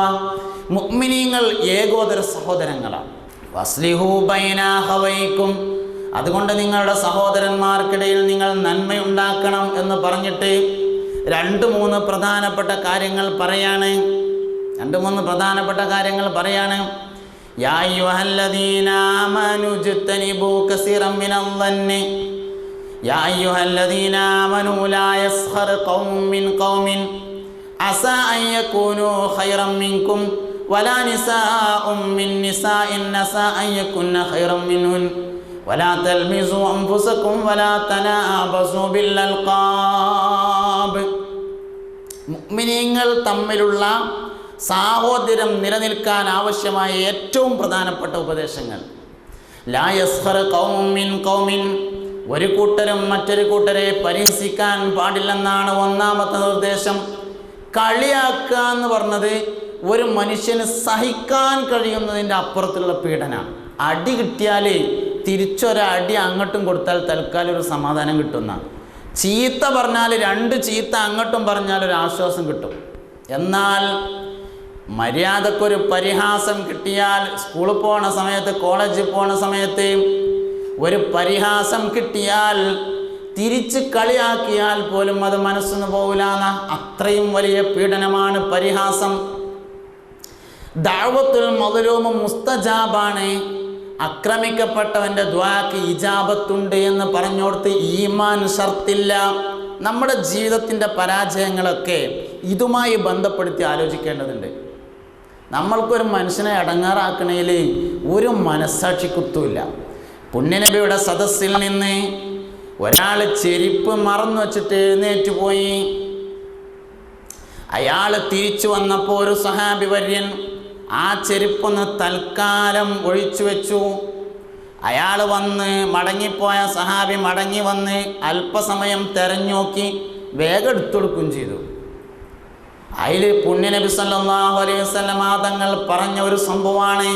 മുഅ്മിനീങ്ങൾ ഏകോദര സഹോദരങ്ങളാണ്. വസ്ലിഹു ബൈന അഖവൈക്കും, അതുകൊണ്ട് നിങ്ങളുടെ സഹോദരന്മാർക്കിടയിൽ നിങ്ങൾ നന്മയുണ്ടാക്കണം എന്ന് പറഞ്ഞിട്ട് 2-3 പ്രധാനപ്പെട്ട കാര്യങ്ങൾ പറയാണ്. യാ അയ്യുഹല്ലദീന ആമനൂ ഇജ്തനിബൂ കസീറൻ മിനൽ ളന്നി, യാ അയ്യുഹല്ലദീന ആമനൂ ലാ യസ്ഖർ ഖൗമുൻ മിൻ ഖൗമിൻ അസാ അൻ യകൂനൂ ഖൈറൻ മിൻകും വലാ നിസാഉം മിൻ നിസാഇൻ അസാ അൻ യകുന്ന ഖൈറൻ മിൻഹുൻ വലാ തൽമിസൂ അൻഫുസകും വലാ തനാബസൂ ബിൽ അൽഖാബ്. മുഅ്മിനീങ്ങൾ തമ്മിലുള്ള സാഹോദര്യം നിലനിൽക്കാൻ ആവശ്യമായ ഏറ്റവും പ്രധാനപ്പെട്ട ഉപദേശങ്ങൾ. ലാ യസ്ഖർ ഖൗമുൻ മിൻ ഖൗമിൻ, ഒരു കൂട്ടരും മറ്റൊരു കൂട്ടരെ പരിഹസിക്കാൻ പാടില്ലെന്നാണ് ഒന്നാമത്തെ നിർദ്ദേശം. കളിയാക്കുക എന്ന് പറഞ്ഞത് ഒരു മനുഷ്യന് സഹിക്കാൻ കഴിയുന്നതിൻ്റെ അപ്പുറത്തുള്ള പീഡനമാണ്. അടി കിട്ടിയാൽ തിരിച്ചൊരടി അങ്ങോട്ടും കൊടുത്താൽ തൽക്കാലം ഒരു സമാധാനം കിട്ടുന്ന, ചീത്ത പറഞ്ഞാൽ 2 ചീത്ത അങ്ങോട്ടും പറഞ്ഞാൽ ഒരു ആശ്വാസം കിട്ടും. എന്നാൽ മര്യാദക്കൊരു പരിഹാസം കിട്ടിയാൽ, സ്കൂളിൽ പോണ സമയത്ത് കോളേജിൽ പോണ സമയത്ത് ഒരു പരിഹാസം കിട്ടിയാൽ തിരിച്ച് കളിയാക്കിയാൽ പോലും അത് മനസ്സിന്ന് പോകില്ല. അത്രയും വലിയ പീഡനമാണ് പരിഹാസം. ദഅവത്തുൽ മദ്ലൂം മുസ്തജാബാണ്. ആക്രമിക്കപ്പെട്ടവൻ്റെ ദുആക്ക് ഇജാബത്തുണ്ട് എന്ന് പറഞ്ഞോടത്ത് ഈമാൻ ഷർത്തില്ല. നമ്മുടെ ജീവിതത്തിൻ്റെ പരാജയങ്ങളൊക്കെ ഇതുമായി ബന്ധപ്പെടുത്തി ആലോചിക്കേണ്ടതുണ്ട്. നമ്മൾക്കൊരു മനുഷ്യനെ അടങ്ങാറാക്കണതിൽ ഒരു മനസ്സാക്ഷി കുത്തുമില്ല. പുണ്യനബിയുടെ സദസ്സിൽ നിന്ന് ഒരാൾ ചെരുപ്പ് മറന്നു വച്ചിട്ട് എഴുന്നേറ്റ് പോയി. അയാൾ തിരിച്ചു വന്നപ്പോൾ ഒരു സഹാബി വര്യൻ ആ ചെരുപ്പൊന്ന് തൽക്കാലം ഒഴിച്ചു വെച്ചു. അയാൾ വന്ന് മടങ്ങിപ്പോയ സഹാബി മടങ്ങി വന്ന് അല്പസമയം തെരഞ്ഞു നോക്കി, വേഗം എടുത്തൊടുക്കുകയും ചെയ്തു. അതിൽ പുണ്യനബി സല്ലല്ലാഹു അലൈഹി വസല്ലം തങ്ങൾ പറഞ്ഞ ഒരു സംഭവമാണ്,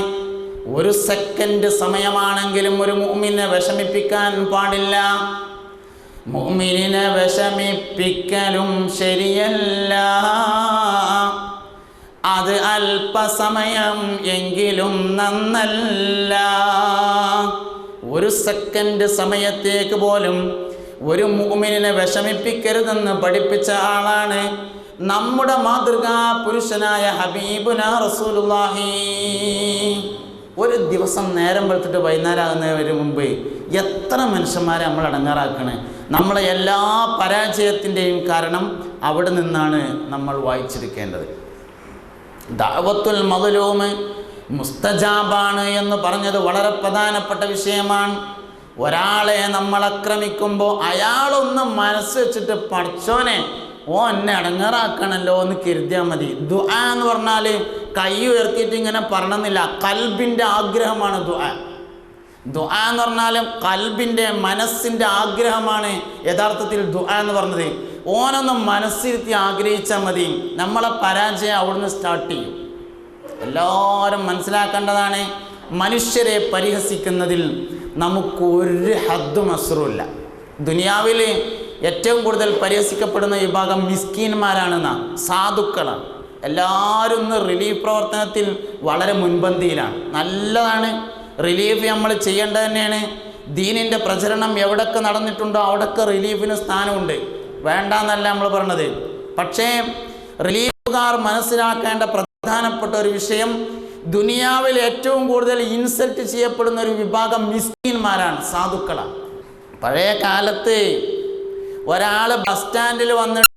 1 സെക്കൻഡ് സമയമാണെങ്കിലും ഒരു മുഅ്മിനെ വിഷമിപ്പിക്കാൻ പാടില്ല. മുഅ്മിനെ വിഷമിപ്പിക്കലും ശരിയല്ല, അത് അല്പസമയം എങ്കിലും നന്നല്ല. 1 സെക്കൻഡ് സമയത്തേക്ക് പോലും ഒരു മുഅ്മിനെ വിഷമിപ്പിക്കരുതെന്ന് പഠിപ്പിച്ച ആളാണ് നമ്മുടെ മാതൃകാ പുരുഷനായ ഹബീബുനാ റസൂലുള്ളാഹി. ഒരു ദിവസം നേരം വെളുത്തിട്ട് വൈകുന്നേരം ആകുന്നതിന് മുമ്പ് എത്ര മനുഷ്യന്മാരെ നമ്മൾ അടങ്ങാറാക്കണേ. നമ്മളെ എല്ലാ പരാജയത്തിൻ്റെയും കാരണം അവിടെ നിന്നാണ് നമ്മൾ വായിച്ചെടുക്കേണ്ടത്. ദഅവത്തുൽ മദ്ലൂം മുസ്തജാബാണ് എന്ന് പറഞ്ഞത് വളരെ പ്രധാനപ്പെട്ട വിഷയമാണ്. ഒരാളെ നമ്മൾ ആക്രമിക്കുമ്പോൾ അയാളൊന്ന് മനസ്സ് വെച്ചിട്ട്, പഠിച്ചോനെ ഓ എന്നെ അടങ്ങാറാക്കണല്ലോ എന്ന് കരുതിയാൽ മതി. ദുആ എന്ന് പറഞ്ഞാൽ കൈ ഉയർത്തിയിട്ട് ഇങ്ങനെ പറയണമെന്നില്ല, കൽബിൻ്റെ ആഗ്രഹമാണ് ദുആ. ദുആ എന്ന് പറഞ്ഞാൽ കൽബിൻ്റെ മനസ്സിൻ്റെ ആഗ്രഹമാണ് യഥാർത്ഥത്തിൽ ദുആ എന്ന് പറഞ്ഞത്. ഓനൊന്ന് മനസ്സിരുത്തി ആഗ്രഹിച്ചാൽ മതി, നമ്മളെ പരാജയം അവിടുന്ന് സ്റ്റാർട്ട് ചെയ്യും. എല്ലാവരും മനസ്സിലാക്കേണ്ടതാണ്, മനുഷ്യരെ പരിഹസിക്കുന്നതിൽ നമുക്കൊരു ഹദ്ദും അസ്റുമില്ല. ദുനിയാവിൽ ഏറ്റവും കൂടുതൽ പരിഹസിക്കപ്പെടുന്ന വിഭാഗം മിസ്കീന്മാരാണെന്ന, സാധുക്കളാണ്. എല്ലാവരും ഇന്ന് റിലീഫ് പ്രവർത്തനത്തിൽ വളരെ മുൻപന്തിയിലാണ്. നല്ലതാണ്, റിലീഫ് നമ്മൾ ചെയ്യേണ്ടത് തന്നെയാണ്. ദീനിൻ്റെ പ്രചരണം എവിടെയൊക്കെ നടന്നിട്ടുണ്ടോ അവിടെയൊക്കെ റിലീഫിന് സ്ഥാനമുണ്ട്, വേണ്ടെന്നല്ല നമ്മൾ പറഞ്ഞത്. പക്ഷേ റിലീഫുകാർ മനസ്സിലാക്കേണ്ട പ്രധാനപ്പെട്ട ഒരു വിഷയം, ദുനിയാവിൽ ഏറ്റവും കൂടുതൽ ഇൻസൾട്ട് ചെയ്യപ്പെടുന്ന ഒരു വിഭാഗം മിസ്കീന്മാരാണ്, സാധുക്കളാണ്. പഴയ കാലത്ത് ഒരാൾ ബസ് സ്റ്റാൻഡിൽ വന്നിട്ട്